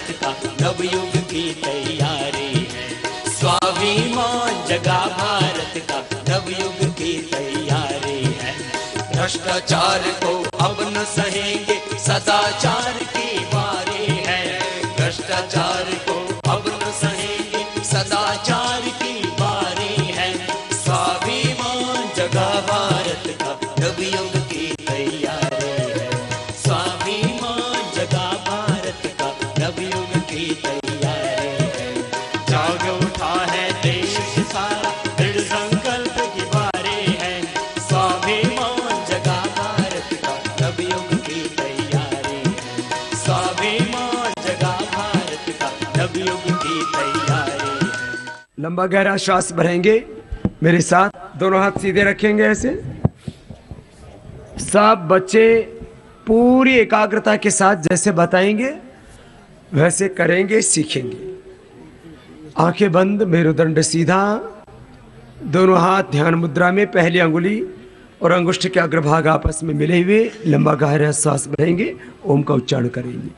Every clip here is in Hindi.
भारत का नवयुग की तैयारी है। स्वाभिमान जगा भारत का नवयुग की तैयारी है। भ्रष्टाचार को अब न सहेंगे, सदाचार की बारी है। भ्रष्टाचार को अब न सहेंगे, सदाचार की बारी है। स्वाभिमान जगा भारत का नवयुग की तैयारी है। स्वाभिमान जगा भारत का नवयुग की तैयारी है। जाग उठा है देश सारा, दृढ़ संकल्प की बारी है। स्वाभिमान जगा भारत का नवयुग की तैयारी है। स्वाभिमान जगा भारत का नवयुग की तैयारी है। लंबा गहरा श्वास भरेंगे मेरे साथ, दोनों हाथ सीधे रखेंगे ऐसे। सब बच्चे पूरी एकाग्रता के साथ जैसे बताएंगे वैसे करेंगे, सीखेंगे। आंखें बंद, मेरुदंड सीधा, दोनों हाथ ध्यान मुद्रा में, पहली अंगुली और अंगुष्ठ के अग्रभाग आपस में मिले हुए लंबा गहरा श्वास भरेंगे, ओम का उच्चारण करेंगे।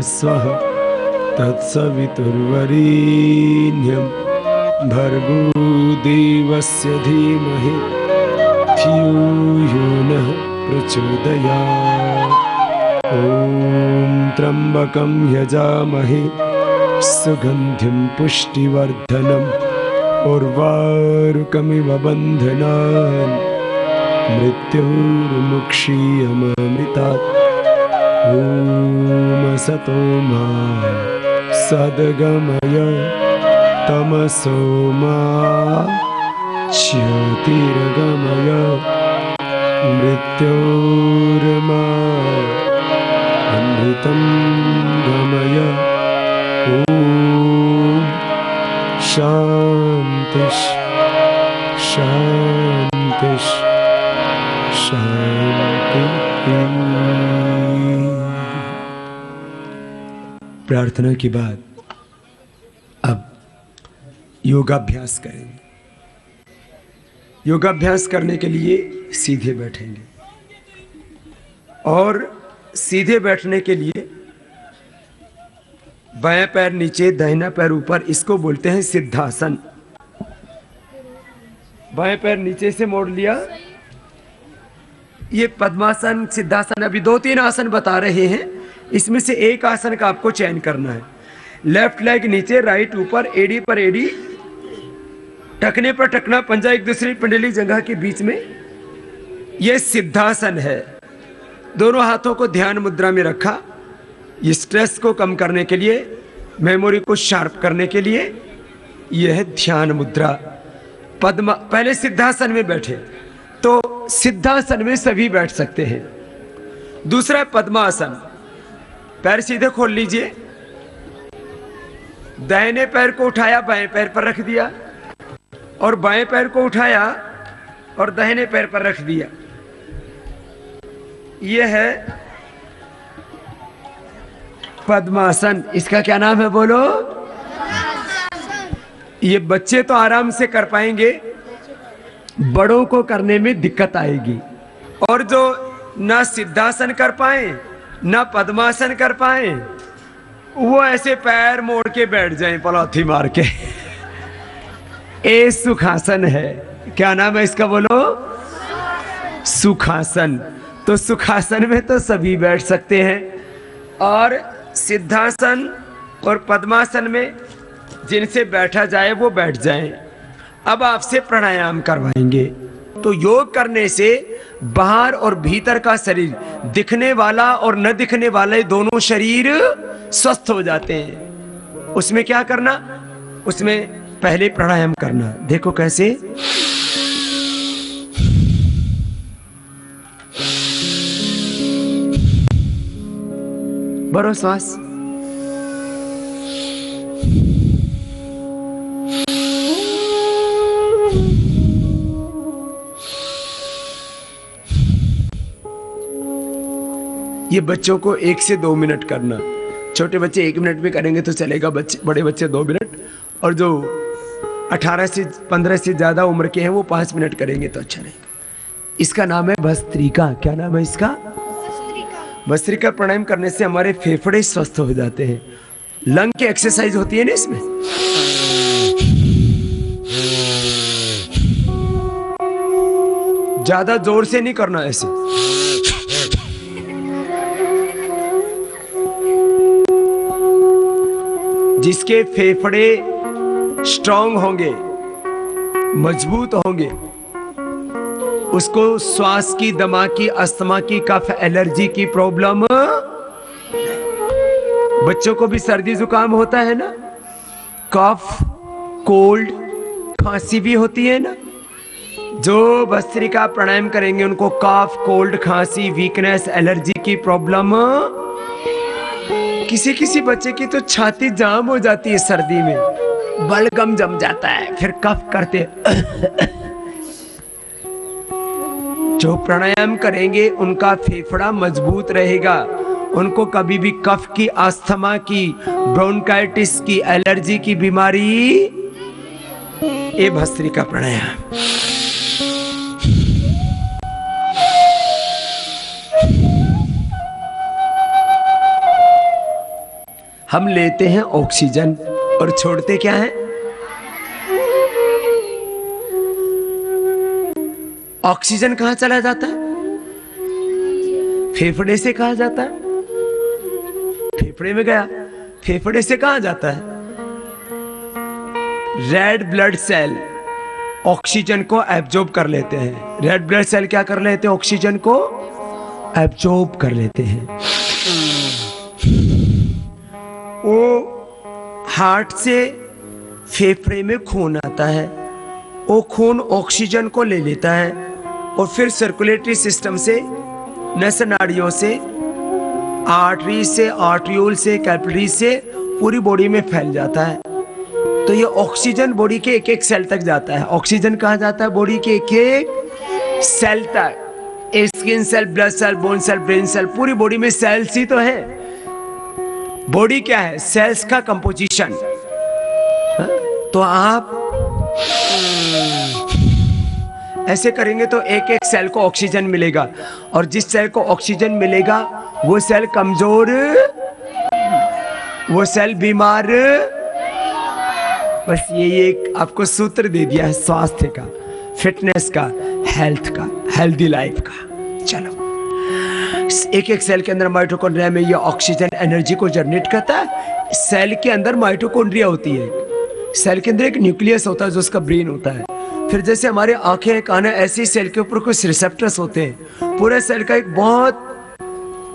स्वः तत्सवितुर्वरेण्यं भर्गो देवस्य धीमहि धियो यो नः प्रचोदयात्। ॐ त्र्यम्बकं यजामहे सुगन्धिं पुष्टिवर्धनम् उर्वारुकमिव बन्धनान् मृत्योर्मुक्षीयमामृतात्। ॐ सतो मा सद्गमय तमसो मा ज्योतिर्गमय मृत्योर्मा अमृतं गमय। ॐ शान्ति शान्ति शान्ति। प्रार्थना के बाद अब योगाभ्यास करेंगे। योगाभ्यास करने के लिए सीधे बैठेंगे और सीधे बैठने के लिए बायां पैर नीचे, दाहिना पैर ऊपर, इसको बोलते हैं सिद्धासन। बाएं पैर नीचे से मोड़ लिया, ये पद्मासन, सिद्धासन। अभी 2-3 आसन बता रहे हैं, इसमें से एक आसन का आपको चयन करना है। लेफ्ट लेग नीचे, राइट ऊपर, एड़ी पर एड़ी, टखने पर टखना, पंजा एक दूसरी पिंडली जगह के बीच में, यह सिद्धासन है। दोनों हाथों को ध्यान मुद्रा में रखा, ये स्ट्रेस को कम करने के लिए, मेमोरी को शार्प करने के लिए, यह है ध्यान मुद्रा। पद्मा, पहले सिद्धासन में बैठे तो सिद्धासन में सभी बैठ सकते हैं। दूसरा पद्मासन, पैर सीधे खोल लीजिए, दाहिने पैर को उठाया, बाएं पैर पर रख दिया, और बाएं पैर को उठाया और दाहिने पैर पर रख दिया। यह है पद्मासन। इसका क्या नाम है बोलो? ये बच्चे तो आराम से कर पाएंगे, बड़ों को करने में दिक्कत आएगी। और जो ना सिद्धासन कर पाए ना पद्मासन कर पाए, वो ऐसे पैर मोड़ के बैठ जाएं पलौथी मार के। ए सुखासन है। क्या नाम है इसका बोलो? सुखासन। तो सुखासन में तो सभी बैठ सकते हैं, और सिद्धासन, और पद्मासन में जिनसे बैठा जाए वो बैठ जाएं। अब आपसे प्राणायाम करवाएंगे। तो योग करने से बाहर और भीतर का शरीर, दिखने वाला और न दिखने वाले दोनों शरीर स्वस्थ हो जाते हैं। उसमें क्या करना? उसमें पहले प्राणायाम करना। देखो कैसे। भरो श्वास। ये बच्चों को 1 से 2 मिनट करना। छोटे बच्चे 1 मिनट में करेंगे तो चलेगा, बड़े बच्चे 2 मिनट, और जो 18 से 15 से ज्यादा उम्र के हैं वो 5 मिनट करेंगे तो अच्छा रहेगा। इसका नाम है भस्त्रिका। क्या नाम है इसका? भस्त्रिका। प्राणायाम करने से हमारे फेफड़े स्वस्थ हो जाते हैं। लंग की एक्सरसाइज होती है ना इसमें। ज्यादा जोर से नहीं करना, ऐसे। जिसके फेफड़े स्ट्रांग होंगे, मजबूत होंगे, उसको श्वास की, दमा की, अस्थमा की, कफ एलर्जी की प्रॉब्लम। बच्चों को भी सर्दी जुकाम होता है ना, कफ, कोल्ड, खांसी भी होती है ना। जो भस्त्रिका प्राणायाम करेंगे उनको कफ, कोल्ड, खांसी, वीकनेस, एलर्जी की प्रॉब्लम। किसी किसी बच्चे की तो छाती जाम हो जाती है सर्दी में, बलगम जम जाता है, फिर कफ करते। जो प्राणायाम करेंगे उनका फेफड़ा मजबूत रहेगा, उनको कभी भी कफ की, अस्थमा की, ब्रोंकाइटिस की, एलर्जी की बीमारी। ये भस्त्रिका प्राणायाम। हम लेते हैं ऑक्सीजन और छोड़ते क्या है? ऑक्सीजन कहां चला जाता है? फेफड़े से कहा जाता है, फेफड़े में गया। फेफड़े से कहां जाता है? रेड ब्लड सेल ऑक्सीजन को एब्जॉर्ब कर लेते हैं। रेड ब्लड सेल क्या कर लेते हैं? ऑक्सीजन को एब्जॉर्ब कर लेते हैं। वो हार्ट से फेफड़े में खून आता है, वो खून ऑक्सीजन को ले लेता है और फिर सर्कुलेटरी सिस्टम से, नस नाड़ियों से, आर्टरी से, आर्ट्रियोल से, कैपिलरी से पूरी बॉडी में फैल जाता है। तो ये ऑक्सीजन बॉडी के एक एक सेल तक जाता है। ऑक्सीजन कहाँ जाता है? बॉडी के एक एक सेल तक। Skin cell, blood cell, bone cell, brain cell, पूरी बॉडी में सेल्स ही तो है। बॉडी क्या है? सेल्स का कंपोजिशन। तो आप ऐसे करेंगे तो एक एक सेल को ऑक्सीजन मिलेगा, और जिस सेल को ऑक्सीजन मिलेगा वो सेल कमजोर, वो सेल बीमार। बस ये एक आपको सूत्र दे दिया है स्वास्थ्य का, फिटनेस का, हेल्थ का, हेल्दी लाइफ का। चलो, एक एक सेल के अंदर माइटोकॉन्ड्रिया में ये ऑक्सीजन एनर्जी को जनरेट करता है। सेल के अंदर माइटोकॉन्ड्रिया होती है, सेल के अंदर एक न्यूक्लियस होता है जो उसका ब्रेन होता है। फिर जैसे हमारे आंखें, कान, ऐसी सेल के ऊपर कुछ रिसेप्टर्स होते हैं। पूरे सेल का एक बहुत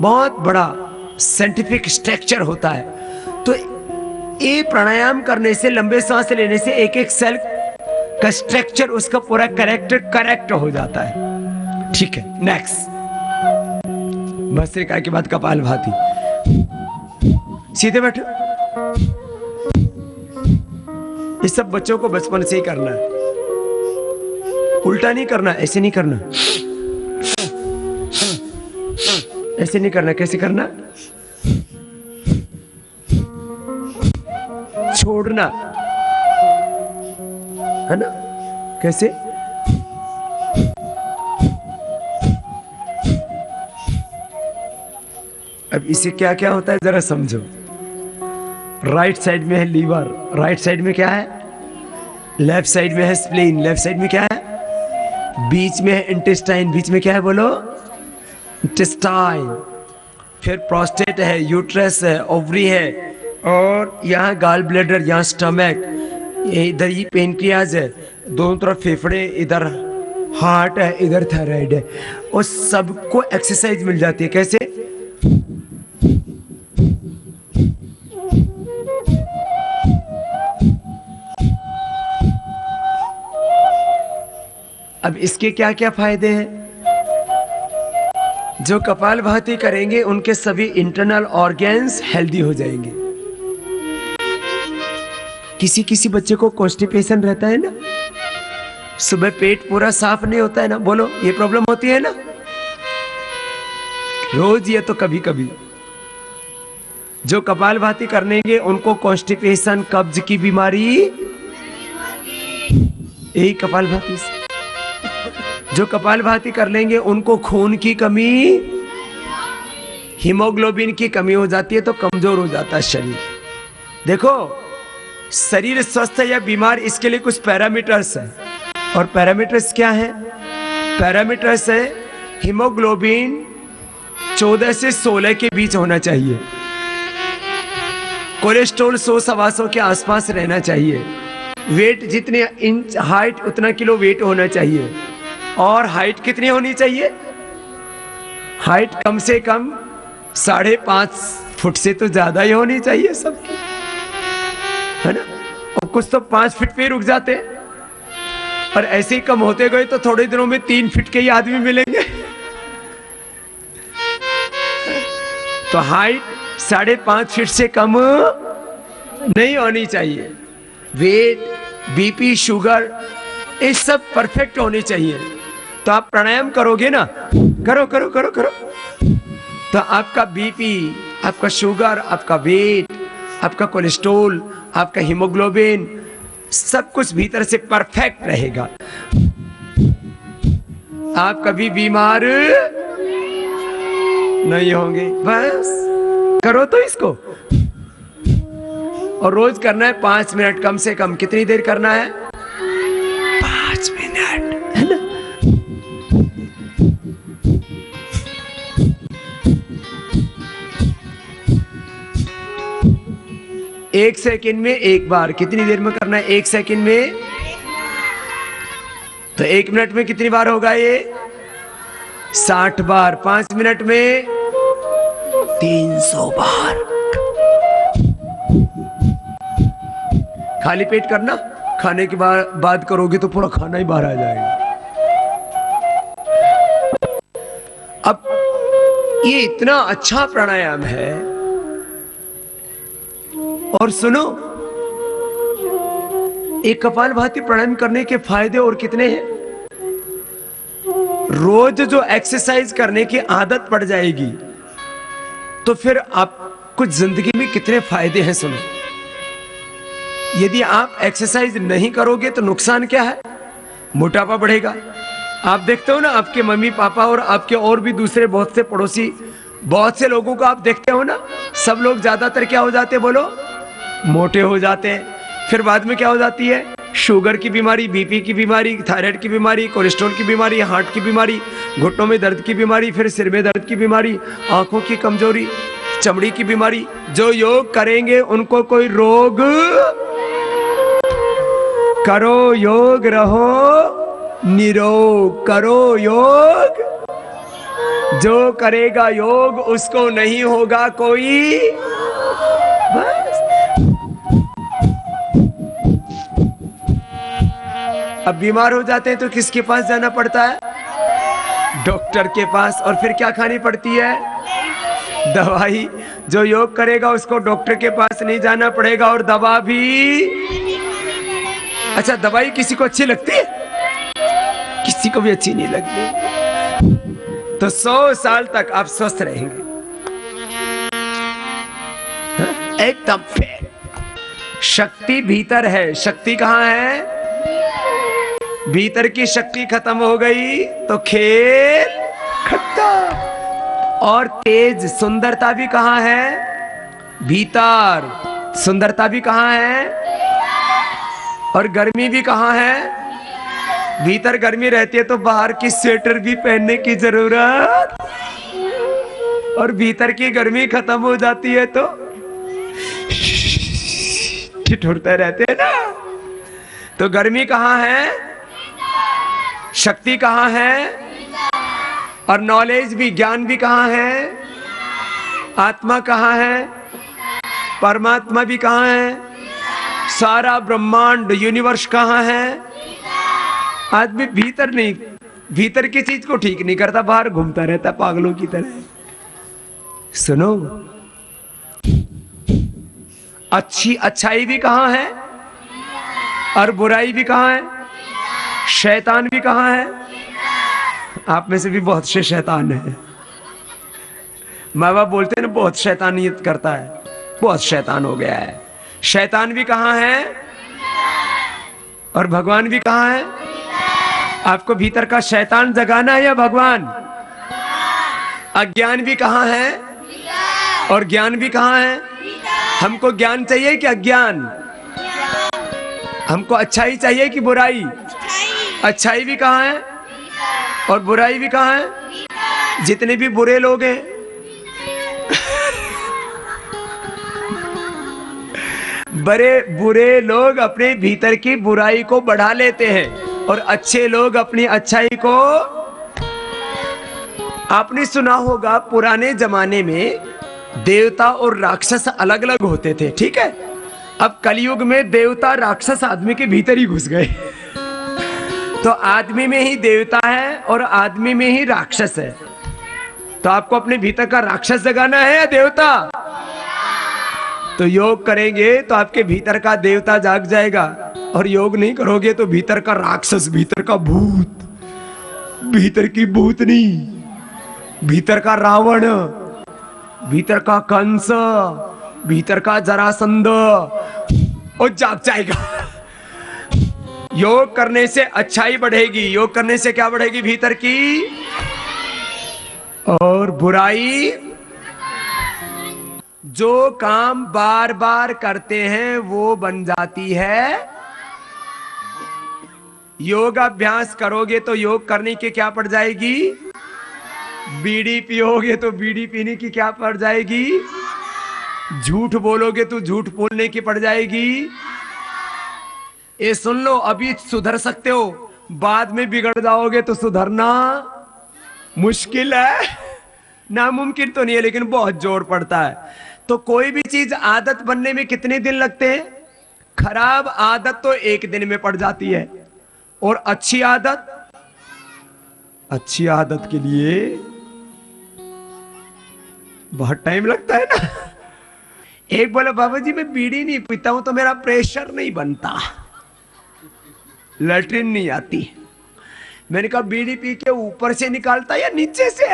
बहुत बड़ा साइंटिफिक स्ट्रक्चर होता है। तो ये प्राणायाम करने से, लंबे सांस लेने से एक एक सेल का स्ट्रक्चर, उसका पूरा करेक्ट हो जाता है। ठीक है, नेक्स्ट। भस्त्रिका के बाद कपालभाति। सीधे बैठो। ये सब बच्चों को बचपन से ही करना है, उल्टा नहीं करना। ऐसे नहीं करना, ऐसे नहीं करना। कैसे करना? छोड़ना है ना। कैसे? अब इसे क्या क्या होता है जरा समझो। राइट साइड में है लीवर, राइट साइड में क्या है? लेफ्ट साइड में है स्प्लीन, लेफ्ट साइड में क्या है? बीच में है इंटेस्टाइन, बीच में क्या है बोलो? इंटेस्टाइन। फिर प्रोस्टेट है, यूट्रस है, ओवरी है, और यहाँ गाल ब्लैडर, यहाँ स्टमक, इधर ही पेनक्रियाज है, दोनों तरफ फेफड़े, इधर हार्ट है, इधर थायराइड है, और सबको एक्सरसाइज मिल जाती है। कैसे? अब इसके क्या क्या फायदे हैं? जो कपालभाति करेंगे उनके सभी इंटरनल ऑर्गन्स हेल्दी हो जाएंगे। किसी किसी बच्चे को कॉन्स्टिपेशन रहता है ना, सुबह पेट पूरा साफ नहीं होता है ना, बोलो ये प्रॉब्लम होती है ना रोज, ये तो कभी कभी। जो कपालभाति करनेंगे उनको कॉन्स्टिपेशन, कब्ज की बीमारी, यही कपालभाति से। जो कपालभाति कर लेंगे उनको खून की कमी, हीमोग्लोबिन की कमी हो जाती है तो कमजोर हो जाता है शरीर। देखो, शरीर स्वस्थ है या बीमार, इसके लिए कुछ पैरामीटर्स हैं। और पैरामीटर्स क्या है? पैरामीटर्स है हीमोग्लोबिन 14 से 16 के बीच होना चाहिए, कोलेस्ट्रॉल 100-125 के आसपास रहना चाहिए, वेट जितने इंच हाइट उतना किलो वेट होना चाहिए। और हाइट कितनी होनी चाहिए? हाइट कम से कम 5.5 फुट से तो ज्यादा ही होनी चाहिए सबकी, है ना। और कुछ तो 5 फीट पे रुक जाते हैं, और ऐसे ही कम होते गए तो थोड़े दिनों में 3 फीट के ही आदमी मिलेंगे। तो हाइट 5.5 फीट से कम नहीं होनी चाहिए। वेट, बीपी, शुगर, ये सब परफेक्ट होनी चाहिए। तो आप प्राणायाम करोगे ना, करो करो करो करो, तो आपका बीपी, आपका शुगर, आपका वेट, आपका कोलेस्ट्रॉल, आपका हीमोग्लोबिन, सब कुछ भीतर से परफेक्ट रहेगा। आप कभी बीमार नहीं होंगे। बस करो तो इसको, और रोज करना है 5 मिनट कम से कम। कितनी देर करना है? 5 मिनट, है ना। एक सेकंड में एक बार। कितनी देर में करना है? 1 सेकंड में। तो 1 मिनट में कितनी बार होगा ये? 60 बार। 5 मिनट में 300 बार। खाली पेट करना, खाने के बाद करोगे तो पूरा खाना ही बाहर आ जाएगा। अब ये इतना अच्छा प्राणायाम है। और सुनो, एक कपालभाति प्राणायाम करने के फायदे और कितने हैं। रोज जो एक्सरसाइज करने की आदत पड़ जाएगी तो फिर आपको जिंदगी में कितने फायदे हैं। सुनो, यदि आप एक्सरसाइज नहीं करोगे तो नुकसान क्या है? मोटापा बढ़ेगा। आप देखते हो ना, आपके मम्मी पापा और आपके और भी दूसरे बहुत से पड़ोसी, बहुत से लोगों को आप देखते हो ना, सब लोग ज्यादातर क्या हो जाते हैं? बोलो, मोटे हो जाते हैं। फिर बाद में क्या हो जाती है? शुगर की बीमारी, बीपी की बीमारी, थायराइड की बीमारी, कोलेस्ट्रॉल की बीमारी, हार्ट की बीमारी, घुटनों में दर्द की बीमारी, फिर सिर में दर्द की बीमारी, आंखों की कमजोरी, चमड़ी की बीमारी। जो योग करेंगे उनको कोई रोग, करो योग रहो निरोग, करो योग। जो करेगा योग उसको नहीं होगा कोई। बस अब बीमार हो जाते हैं तो किसके पास जाना पड़ता है? डॉक्टर के पास। और फिर क्या खानी पड़ती है? दवाई। जो योग करेगा उसको डॉक्टर के पास नहीं जाना पड़ेगा, और दवा भी। अच्छा, दवाई किसी को अच्छी लगती है? किसी को भी अच्छी नहीं लगती। तो 100 साल तक आप स्वस्थ रहेंगे एकदम फिट। शक्ति भीतर है। शक्ति कहां है? भीतर की शक्ति खत्म हो गई तो खेल खत्म। और तेज सुंदरता भी कहां है? भीतर। सुंदरता भी कहां है? और गर्मी भी कहां है? भीतर गर्मी रहती है तो बाहर की स्वेटर भी पहनने की जरूरत, और भीतर की गर्मी खत्म हो जाती है तो ठिठुरते रहते हैं ना। तो गर्मी कहाँ है, शक्ति कहाँ है, और नॉलेज भी, ज्ञान भी कहाँ है, आत्मा कहाँ है, परमात्मा भी कहाँ है, सारा ब्रह्मांड यूनिवर्स कहाँ है। आदमी भीतर नहीं, भीतर की चीज को ठीक नहीं करता, बाहर घूमता रहता पागलों की तरह। सुनो, अच्छाई भी कहाँ है और बुराई भी कहाँ है, शैतान भी कहाँ है। आप में से भी बहुत से शैतान है। माँ बाप बोलते हैं ना बहुत शैतानियत करता है, बहुत शैतान हो गया है। शैतान भी कहाँ है और भगवान भी कहाँ है। आपको भीतर का शैतान जगाना है या भगवान। अज्ञान भी कहाँ है और ज्ञान भी कहाँ है। हमको ज्ञान चाहिए कि अज्ञान, हमको अच्छाई चाहिए कि बुराई। अच्छाई भी कहाँ है और बुराई भी कहाँ है। जितने भी बुरे लोग हैं बड़े बुरे लोग अपने भीतर की बुराई को बढ़ा लेते हैं और अच्छे लोग अपनी अच्छाई को। आपने सुना होगा पुराने जमाने में देवता और राक्षस अलग अलग होते थे, ठीक है। अब कलयुग में देवता राक्षस आदमी के भीतर ही घुस गए। तो आदमी में ही देवता है और आदमी में ही राक्षस है। तो आपको अपने भीतर का राक्षस जगाना है या देवता। तो योग करेंगे तो आपके भीतर का देवता जाग जाएगा, और योग नहीं करोगे तो भीतर का राक्षस, भीतर का भूत, भीतर की भूतनी, भीतर का रावण, भीतर का कंस, भीतर का जरासंध और जाग जाएगा। योग करने से अच्छाई बढ़ेगी। योग करने से क्या बढ़ेगी, भीतर की। और बुराई, जो काम बार बार करते हैं वो बन जाती है। योग अभ्यास करोगे तो योग करने की क्या पड़ जाएगी। बीड़ी पियोगे तो बीड़ी पीने की क्या पड़ जाएगी। झूठ बोलोगे तो झूठ बोलने की पड़ जाएगी। ये सुन लो, अभी सुधर सकते हो, बाद में बिगड़ जाओगे तो सुधरना मुश्किल है। नामुमकिन तो नहीं है लेकिन बहुत जोर पड़ता है। तो कोई भी चीज आदत बनने में कितने दिन लगते हैं। खराब आदत तो एक दिन में पड़ जाती है, और अच्छी आदत के लिए बहुत टाइम लगता है ना। एक बोला बाबा जी मैं बीड़ी नहीं पीता हूं तो मेरा प्रेशर नहीं बनता, लैट्रिन नहीं आती। मैंने कहा बीड़ी पी के ऊपर से निकालता या नीचे से।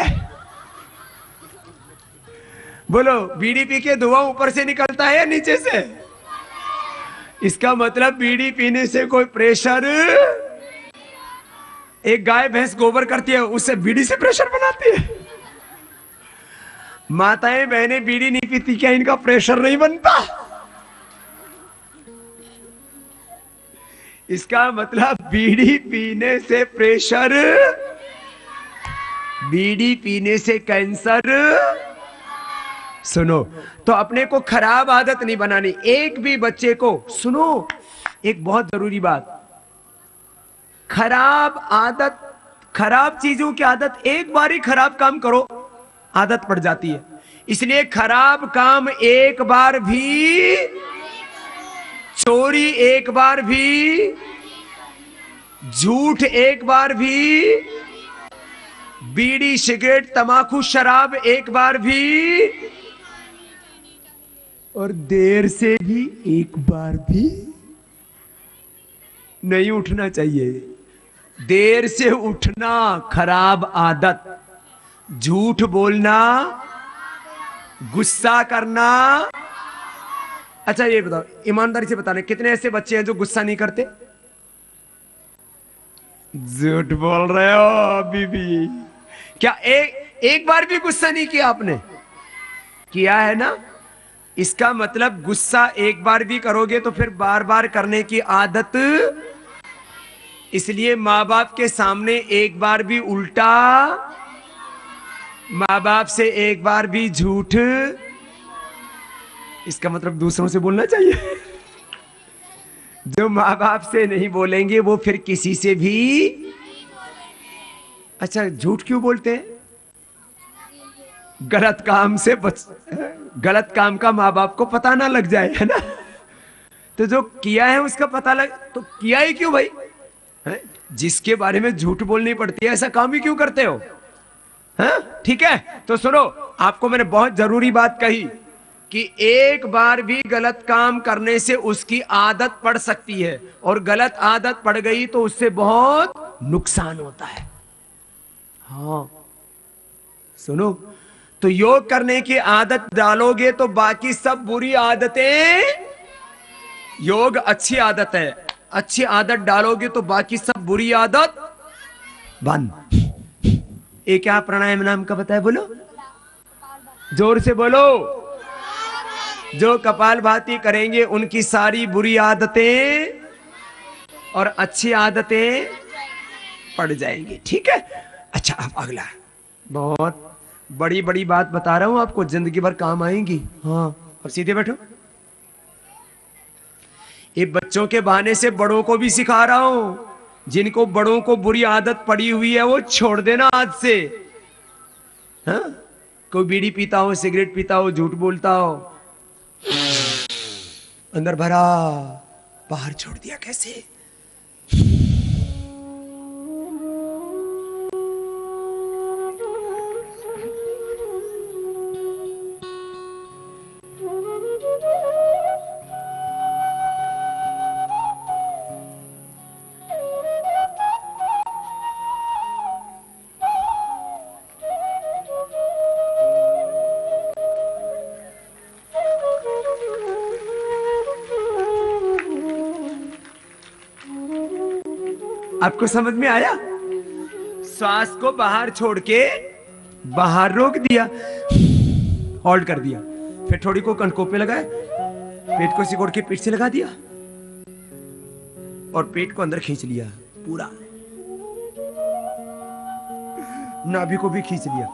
बोलो बीड़ी पी के धुआं ऊपर से निकलता है या नीचे से। इसका मतलब बीड़ी पीने से कोई प्रेशर। एक गाय भैंस गोबर करती है, उससे बीड़ी से प्रेशर बनाती है। माताएं बहनें बीड़ी नहीं पीती, क्या इनका प्रेशर नहीं बनता। इसका मतलब बीड़ी पीने से प्रेशर, बीड़ी पीने से कैंसर। सुनो, तो अपने को खराब आदत नहीं बनानी। एक भी बच्चे को, सुनो एक बहुत जरूरी बात, खराब आदत, खराब चीजों की आदत, एक बार ही खराब काम करो आदत पड़ जाती है। इसलिए खराब काम एक बार भी, चोरी एक बार भी, झूठ एक बार भी, बीड़ी सिगरेट तंबाकू शराब एक बार भी, और देर से भी एक बार भी नहीं उठना चाहिए। देर से उठना खराब आदत, झूठ बोलना, गुस्सा करना। अच्छा ये बताओ, ईमानदारी से बताना, कितने ऐसे बच्चे हैं जो गुस्सा नहीं करते। झूठ बोल रहे हो अभी भी। क्या एक बार भी गुस्सा नहीं किया आपने। किया है ना। इसका मतलब गुस्सा एक बार भी करोगे तो फिर बार बार करने की आदत। इसलिए माँ बाप के सामने एक बार भी उल्टा, माँ बाप से एक बार भी झूठ, इसका मतलब दूसरों से बोलना चाहिए। जो माँ बाप से नहीं बोलेंगे वो फिर किसी से भी। अच्छा, झूठ क्यों बोलते हैं? गलत काम से गलत काम का माँ बाप को पता ना लग जाए, है ना। तो जो किया है उसका पता लग, तो किया ही क्यों भाई? है? जिसके बारे में झूठ बोलनी पड़ती है ऐसा काम ही क्यों करते हो? हाँ, ठीक है। तो सुनो, आपको मैंने बहुत जरूरी बात कही कि एक बार भी गलत काम करने से उसकी आदत पड़ सकती है, और गलत आदत पड़ गई तो उससे बहुत नुकसान होता है। हाँ, सुनो, तो योग करने की आदत डालोगे तो बाकी सब बुरी आदतें, योग अच्छी आदत है, अच्छी आदत डालोगे तो बाकी सब बुरी आदत बंद। एक क्या प्राणायाम नाम का बताया, बोलो जोर से बोलो। जो कपालभाति करेंगे उनकी सारी बुरी आदतें और अच्छी आदतें पड़ जाएंगी, ठीक है। अच्छा, अब अगला, बहुत बड़ी बड़ी बात बता रहा हूं आपको, जिंदगी भर काम आएंगी। हाँ, अब सीधे बैठो। ये बच्चों के बहाने से बड़ों को भी सिखा रहा हूं। जिनको बड़ों को बुरी आदत पड़ी हुई है वो छोड़ देना आज से। हाँ? कोई बीड़ी पीता हो, सिगरेट पीता हो, झूठ बोलता हो, अंदर भरा बाहर छोड़ दिया, कैसे? आपको समझ में आया? श्वास को बाहर छोड़ के बाहर रोक दिया, होल्ड कर दिया, फिर थोड़ी को कनकों पे लगाए, पेट को सिकोड़ के पीठ से लगा दिया और पेट को अंदर खींच लिया पूरा, नाभि को भी खींच लिया।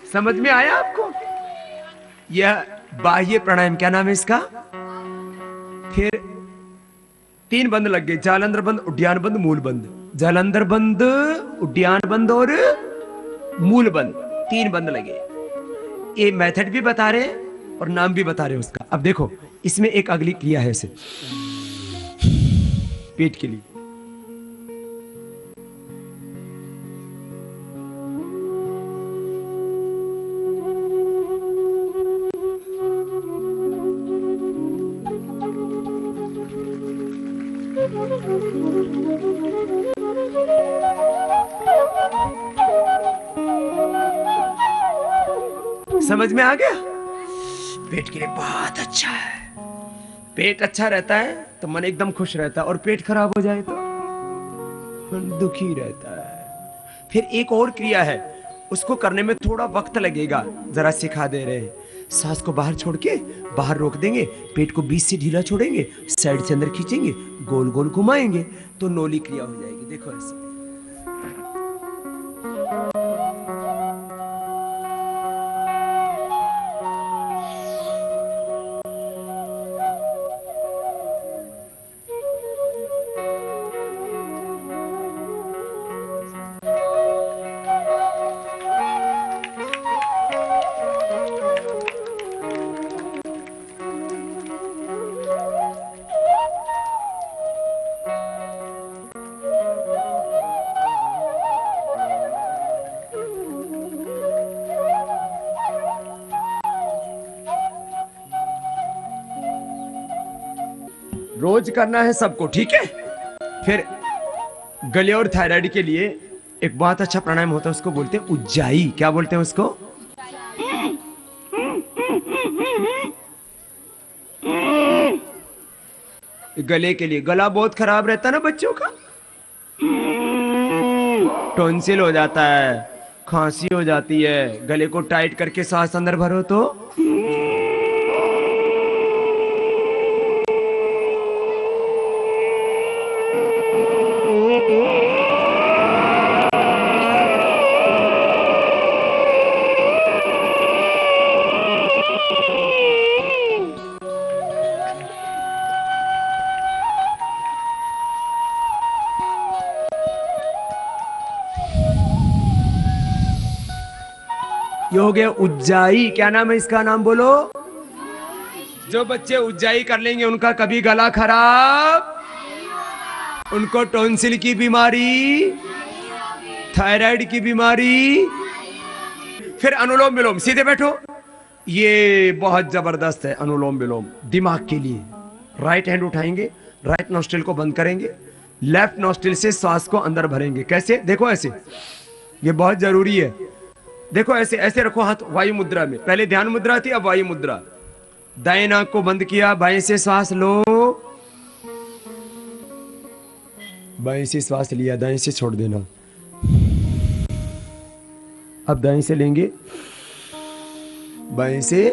समझ में आया आपको? यह बाह्य प्राणायाम, क्या नाम है इसका? फिर 3 बंद लग गए, जालंधर बंद, उद्यान बंद, मूल बंद। जालंधर बंद, उद्यान बंद और मूल बंद, 3 बंद लगे। ये मेथड भी बता रहे और नाम भी बता रहे उसका। अब देखो, इसमें एक अगली क्रिया है ऐसे पेट के लिए। समझ में आ गया? पेट के लिए बहुत अच्छा है। पेट अच्छा रहता है तो मन एकदम खुश रहता है, और पेट खराब हो जाए तो मन दुखी रहता है। फिर एक और क्रिया है, उसको करने में थोड़ा वक्त लगेगा, जरा सिखा दे रहे हैं। सांस को बाहर छोड़ के बाहर रोक देंगे, पेट को बीच से ढीला छोड़ेंगे, साइड से अंदर खींचेंगे, गोल गोल घुमाएंगे तो नोली क्रिया हो जाएगी। देखो ऐसे। रोज करना है सबको, ठीक है। फिर गले और थायराइड के लिए एक बहुत अच्छा प्राणायाम होता है, उसको बोलते हैं उज्जाई। क्या बोलते हैं उसको? गले के लिए, गला बहुत खराब रहता है ना बच्चों का, टॉन्सिल हो जाता है, खांसी हो जाती है, गले को टाइट करके सांस अंदर भरो तो ये हो गया उज्जाई। क्या नाम है इसका? नाम बोलो। जो बच्चे उज्जाई कर लेंगे उनका कभी गला खराब, उनको टॉन्सिल की बीमारी, थायराइड की बीमारी। फिर अनुलोम विलोम, सीधे बैठो। ये बहुत जबरदस्त है अनुलोम विलोम दिमाग के लिए। राइट हैंड उठाएंगे, राइट नोस्ट्रिल को बंद करेंगे, लेफ्ट नोस्ट्रिल से सांस को अंदर भरेंगे। कैसे? देखो ऐसे, ये बहुत जरूरी है। देखो ऐसे, ऐसे रखो हाथ वायु मुद्रा में। पहले ध्यान मुद्रा थी, अब वायु मुद्रा। दाएं नाक को बंद किया, बाएं से श्वास लो, बाएं से श्वास लिया, दाएं से छोड़ देना। अब दाएं से लेंगे, बाएं से।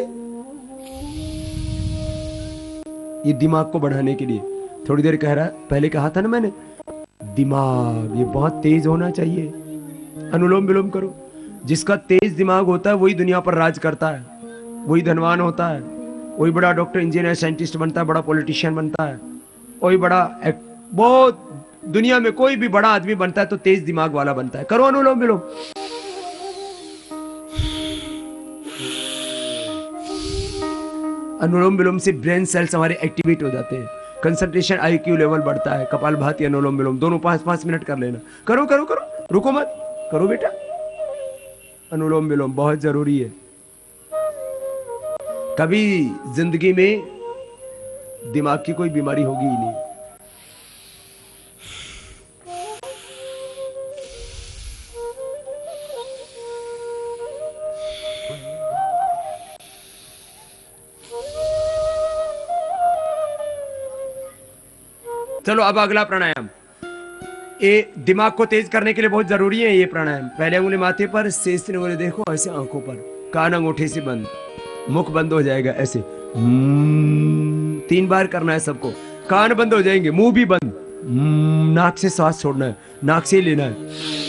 ये दिमाग को बढ़ाने के लिए थोड़ी देर कह रहा, पहले कहा था ना मैंने, दिमाग ये बहुत तेज होना चाहिए। अनुलोम विलोम करो। जिसका तेज दिमाग होता है वही दुनिया पर राज करता है, वही धनवान होता है, वही बड़ा डॉक्टर, इंजीनियर, साइंटिस्ट बनता है, बड़ा पॉलिटिशियन बनता है, वही बड़ा बहुत दुनिया में कोई भी बड़ा आदमी बनता है तो तेज दिमाग वाला बनता है। करो अनुलोम विलोम। अनुलोम विलोम से ब्रेन सेल्स हमारे एक्टिवेट हो जाते हैं, कंसंट्रेशन, आईक्यू लेवल बढ़ता है। कपालभाति, अनुलोम विलोम दोनों 5-5 मिनट कर लेना। करो करो करो, रुको मत, करो बेटा। अनुलोम विलोम बहुत जरूरी है। कभी जिंदगी में दिमाग की कोई बीमारी होगी ही नहीं। चलो अब अगला प्राणायाम। ये दिमाग को तेज करने के लिए बहुत जरूरी है ये प्राणायाम। पहले उंगली माथे पर, शेष उंगली देखो ऐसे आंखों पर, कान अंगूठे से बंद, मुख बंद हो जाएगा ऐसे। 3 बार करना है सबको। कान बंद हो जाएंगे, मुंह भी बंद। नाक से सांस छोड़ना है, नाक से लेना है।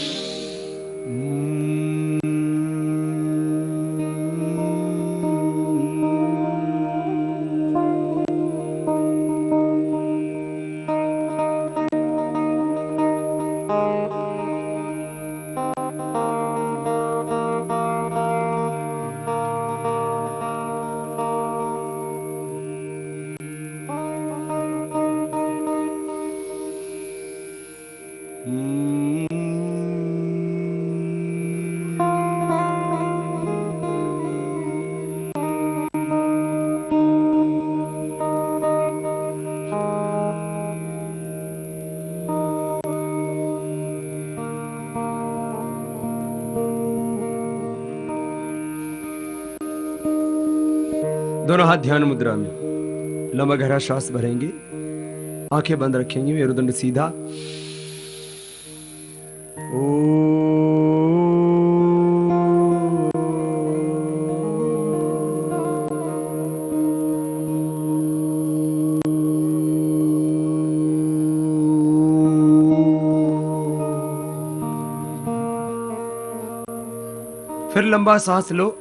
दोनों हाथ ध्यान मुद्रा में, लंबा गहरा श्वास भरेंगे, आंखें बंद रखेंगे, मेरुदंड सीधा। फिर लंबा सांस लो।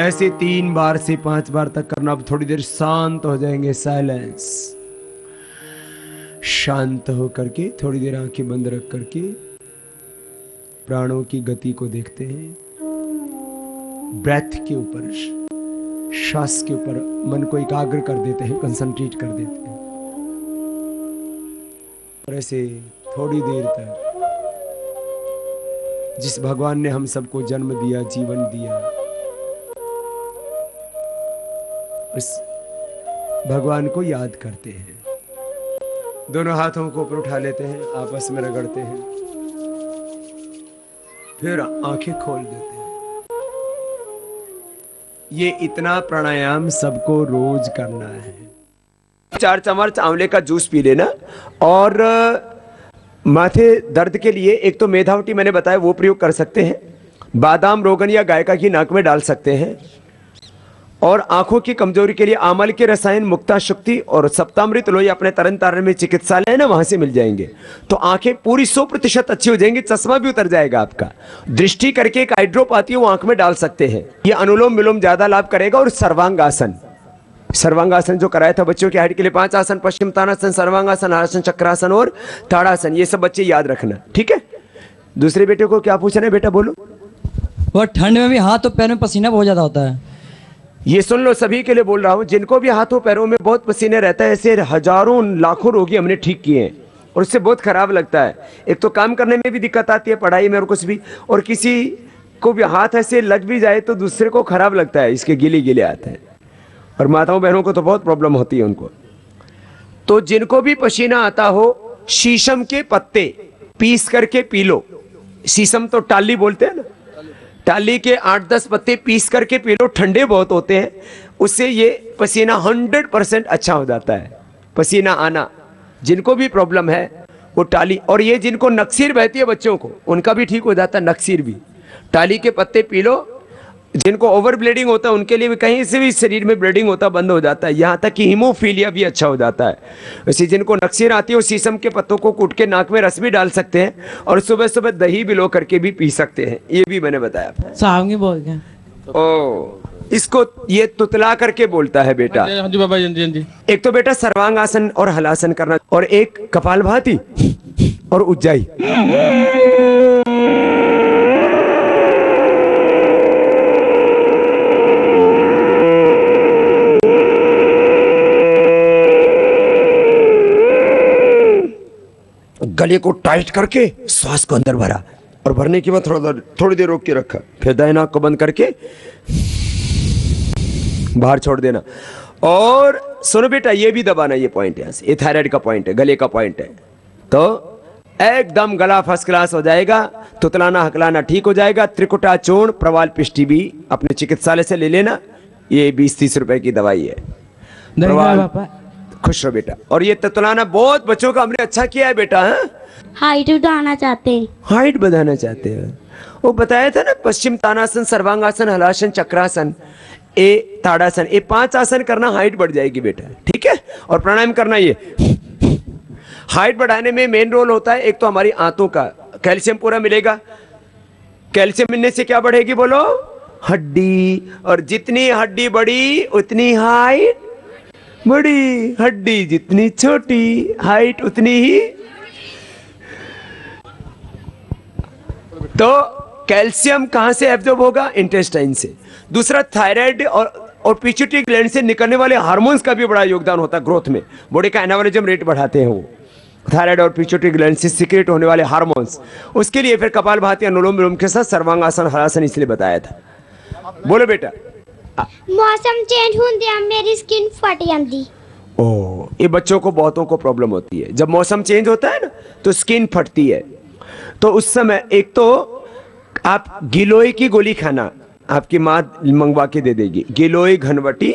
ऐसे 3 बार से 5 बार तक करना। अब थोड़ी देर शांत हो जाएंगे, साइलेंस। शांत हो करके थोड़ी देर आंखें बंद रख करके प्राणों की गति को देखते हैं, ब्रेथ के ऊपर, श्वास के ऊपर मन को एकाग्र कर देते हैं, कंसंट्रेट कर देते हैं। और ऐसे थोड़ी देर तक जिस भगवान ने हम सबको जन्म दिया, जीवन दिया, उस भगवान को याद करते हैं। दोनों हाथों को ऊपर उठा लेते हैं, आपस में रगड़ते हैं, फिर आंखें खोल देते हैं। ये इतना प्राणायाम सबको रोज करना है। 4 चम्मच आंवले का जूस पी लेना। और माथे दर्द के लिए एक तो मेधावटी मैंने बताया वो प्रयोग कर सकते हैं, बादाम, रोगन या गाय का घी नाक में डाल सकते हैं। और आंखों की कमजोरी के लिए आमल के रसायन, मुक्ता शुक्ति और सप्तामृत लोई अपने तरन तारण में चिकित्सालय है ना, वहां से मिल जाएंगे। तो आंखें पूरी 100% अच्छी हो जाएंगी, चश्मा भी उतर जाएगा आपका। दृष्टि करके एक आई ड्रॉप आती है, वो आंख में डाल सकते हैं। ये अनुलोम विलोम ज्यादा लाभ करेगा। और सर्वांगासन, सर्वांगासन जो कराया था बच्चों की हाइट के लिए, 5 आसन, पश्चिम तानासन, सर्वांगासन, हलासन, चक्रासन और ताड़ासन, ये सब बच्चे याद रखना, ठीक है। दूसरे बेटे को क्या पूछना है बेटा, बोलो। वो ठंड में भी हाथ और पैर में पसीना बहुत ज्यादा होता है। ये सुन लो, सभी के लिए बोल रहा हूं, जिनको भी हाथों पैरों में बहुत पसीने रहता है, ऐसे हजारों लाखों रोगी हमने ठीक किए हैं और उससे बहुत खराब लगता है। एक तो काम करने में भी दिक्कत आती है, पढ़ाई में और कुछ भी, और किसी को भी हाथ ऐसे लग भी जाए तो दूसरे को खराब लगता है, इसके गिले गिले आते हैं। और माताओं बहनों को तो बहुत प्रॉब्लम होती है उनको। तो जिनको भी पसीना आता हो, शीशम के पत्ते पीस करके पी लो। शीशम तो टाली बोलते हैं ना, टाली के 8-10 पत्ते पीस करके पी लो, ठंडे बहुत होते हैं, उससे ये पसीना 100% अच्छा हो जाता है। पसीना आना जिनको भी प्रॉब्लम है वो टाली, और ये जिनको नक्सीर बहती है बच्चों को, उनका भी ठीक हो जाता है नक्सीर भी। टाली के पत्ते पी लो। जिनको ओवर ब्लीडिंग होता है उनके लिए भी, कहीं से भी शरीर में ब्लीडिंग होता बंद हो जाता है, यहाँ तक कि हीमोफीलिया भी अच्छा हो जाता है। वैसे जिनको नक्सीर आती है वो शीशम के पत्तों को कूट के नाक में रस भी डाल सकते हैं और सुबह सुबह दही भिगो करके भी पी सकते हैं, ये भी मैंने बताया। साहब बोल के ओ, इसको ये तुतला करके बोलता है बेटा। हाँ जी बाबा जी। एक तो बेटा सर्वांगासन और हलासन करना, और एक कपालभाति और उज्जाई। गले को टाइट करके श्वास को अंदर भरा, और भरने के बाद थोड़ी देर रोक के रखा, फिर दाएं नाक को बंद करके बाहर छोड़ देना। और सुनो बेटा, ये भी दबाना, ये पॉइंट है, ये थायराइड का पॉइंट है, गले का पॉइंट है। तो एकदम गला फर्स्ट क्लास हो जाएगा, तुतलाना हकलाना ठीक हो जाएगा। त्रिकुटा चूर्ण, प्रवाल पिष्टी भी अपने चिकित्सालय से ले लेना, ये 20-30 रुपए की दवाई है। खुश रहो बेटा। और ये तुतलाना बहुत बच्चों का हमने अच्छा किया है बेटा। हाइट बढ़ाना चाहते हैं, हाइट बढ़ाना चाहते हैं, वो बताया था ना, पश्चिम तानासन, सर्वांगासन, हलासन, चक्रासन, ए ताड़ासन, ये 5 आसन करना, हाइट बढ़ जाएगी बेटा, ठीक है। और प्राणायाम करना, ये हाइट बढ़ाने में मेन रोल होता है। एक तो हमारी आंतों का कैल्शियम पूरा मिलेगा, कैल्शियम मिलने से क्या बढ़ेगी बोलो, हड्डी, और जितनी हड्डी बड़ी उतनी हाइट बड़ी, हड्डी जितनी छोटी हाइट उतनी ही। तो कैल्शियम कहां से एब्जॉर्ब होगा, इंटेस्टाइन से। दूसरा थायराइड और पिट्यूटरी ग्लैंड से निकलने वाले हार्मोन्स का भी बड़ा योगदान होता है ग्रोथ में, बॉडी का एनाबॉलिज्म रेट बढ़ाते हैं वो, थायराइड और पिट्यूटरी ग्लैंड से सीक्रेट होने वाले हार्मोन्स। उसके लिए फिर कपालभाति, अनुलोम विलोम के साथ सर्वांगासन, हलासन इसलिए बताया था। बोलो बेटा। मौसम चेंज होते मेरी स्किन फट जाती। ओ, ये बच्चों को बहुतों को प्रॉब्लम होती है, जब मौसम चेंज होता है ना तो स्किन फटती है। तो उस समय एक तो आप गिलोय की गोली खाना, आपकी माँ मंगवा के दे देगी, गिलोय घनवटी,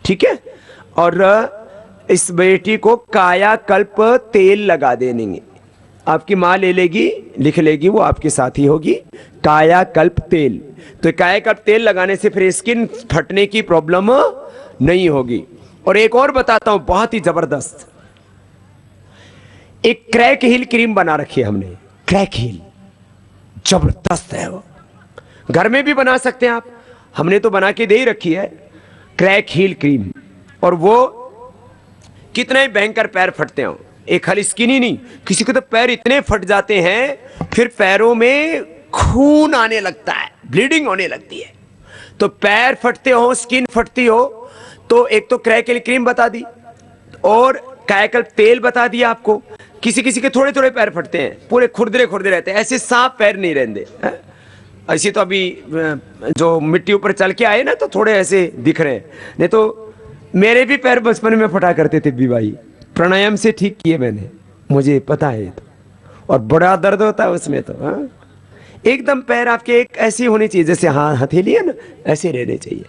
ठीक है। और इस बेटी को कायाकल्प तेल लगा देंगे, आपकी माँ ले लेगी, लिख लेगी, वो आपके साथ ही होगी, कायाकल्प तेल। तो कायाकल्प तेल लगाने से फिर स्किन फटने की प्रॉब्लम नहीं होगी। और एक और बताता हूं, बहुत ही जबरदस्त, एक क्रैक हिल क्रीम बना रखी है हमने, क्रैक हिल जबरदस्त है, वो घर में भी बना सकते हैं आप, हमने तो बना के दे ही रखी है क्रैक हिल क्रीम। और वो कितना ही भयंकर पैर फटते हो, एक खाली स्किन ही नहीं, किसी को तो पैर इतने फट जाते हैं, फिर पैरों में खून आने लगता है, ब्लीडिंग होने लगती है। तो पैर फटते हो, स्किन फटती हो, तो एक तो क्रैकल क्रीम बता दी और कायाकल्प तेल बता दिया आपको। किसी किसी के थोड़े थोड़े पैर फटते हैं, पूरे खुरदरे खुरदरे रहते हैं, ऐसे सांप पैर नहीं रहते। ऐसे तो अभी जो मिट्टी ऊपर चल के आए ना तो थोड़े ऐसे दिख रहे हैं, नहीं तो मेरे भी पैर बचपन में फटा करते थे भी भाई, प्राणायाम से ठीक किए मैंने, मुझे पता है तो। और बड़ा दर्द होता है उसमें तो। हाँ, एकदम पैर आपके एक ऐसी होनी चाहिए जैसे हथेली है ना, ऐसे रहने चाहिए।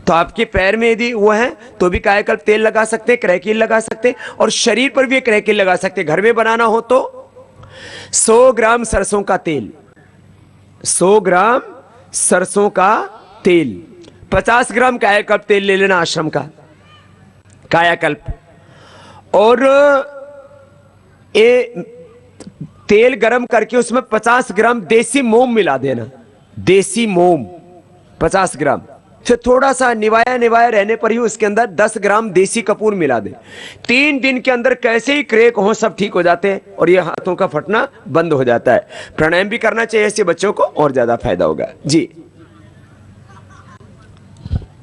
तो आपके पैर में यदि वो है तो भी कायाकल्प तेल लगा सकते हैं, क्रैकिल लगा सकते हैं, और शरीर पर भी क्रैकिल लगा सकते हैं। घर में बनाना हो तो 100 ग्राम सरसों का तेल, 100 ग्राम सरसों का तेल, 50 ग्राम कायाकल्प तेल ले लेना आश्रम का कायाकल्प, और ये तेल गरम करके उसमें 50 ग्राम देसी मोम मिला देना, देसी मोम 50 ग्राम, फिर थोड़ा सा निवाया निवाया रहने पर ही उसके अंदर 10 ग्राम देसी कपूर मिला दे। 3 दिन के अंदर कैसे ही क्रैक हो सब ठीक हो जाते हैं और ये हाथों का फटना बंद हो जाता है। प्राणायाम भी करना चाहिए ऐसे बच्चों को, और ज्यादा फायदा होगा जी।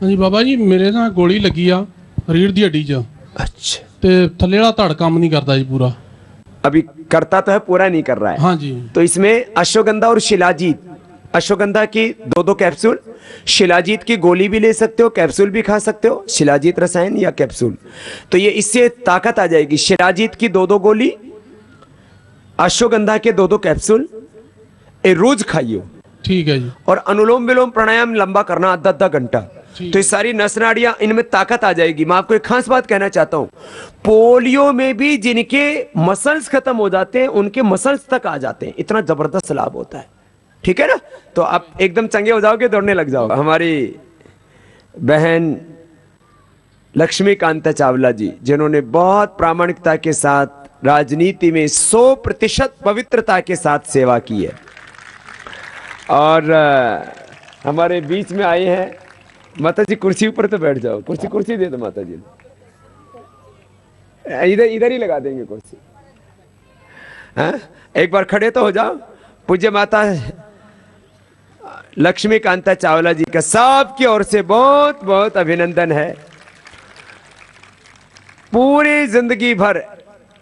जी बाबा जी, मेरे ना गोली लगी आ रीढ़ दी हड्डी च। अच्छा। ते थल्ले वाला धड़ काम नहीं करता जी पूरा। अभी करता तो है, पूरा नहीं कर रहा है। हाँ जी। तो इसमें अश्वगंधा और शिलाजीत, अश्वगंधा की 2-2 कैप्सूल, शिलाजीत की गोली भी ले सकते हो, कैप्सूल भी खा सकते हो, शिलाजीत रसायन या कैप्सूल। तो ये इससे ताकत आ जाएगी। शिलाजीत की 2-2 गोली, अश्वगंधा के 2-2 कैप्सूल, ये रोज खाइयो। ठीक है जी। और अनुलोम विलोम प्राणायाम लंबा करना आधा घंटा, तो ये सारी नस नाड़ियां, इनमें ताकत आ जाएगी। मैं आपको एक खास बात कहना चाहता हूं, पोलियो में भी जिनके मसल्स खत्म हो जाते हैं उनके मसल्स तक आ जाते हैं, इतना जबरदस्त लाभ होता है। ठीक है ना, तो आप एकदम चंगे हो जाओगे, दौड़ने लग जाओगे। हमारी बहन लक्ष्मीकांता चावला जी, जिन्होंने बहुत प्रामाणिकता के साथ राजनीति में 100% पवित्रता के साथ सेवा की है, और हमारे बीच में आए हैं। माता जी कुर्सी ऊपर तो बैठ जाओ, कुर्सी दे दो माता जी, इधर ही लगा देंगे कुर्सी। हाँ, एक बार खड़े तो हो जाओ। पूज्य माता लक्ष्मीकांता चावला जी का सबकी ओर से बहुत बहुत अभिनंदन है। पूरी जिंदगी भर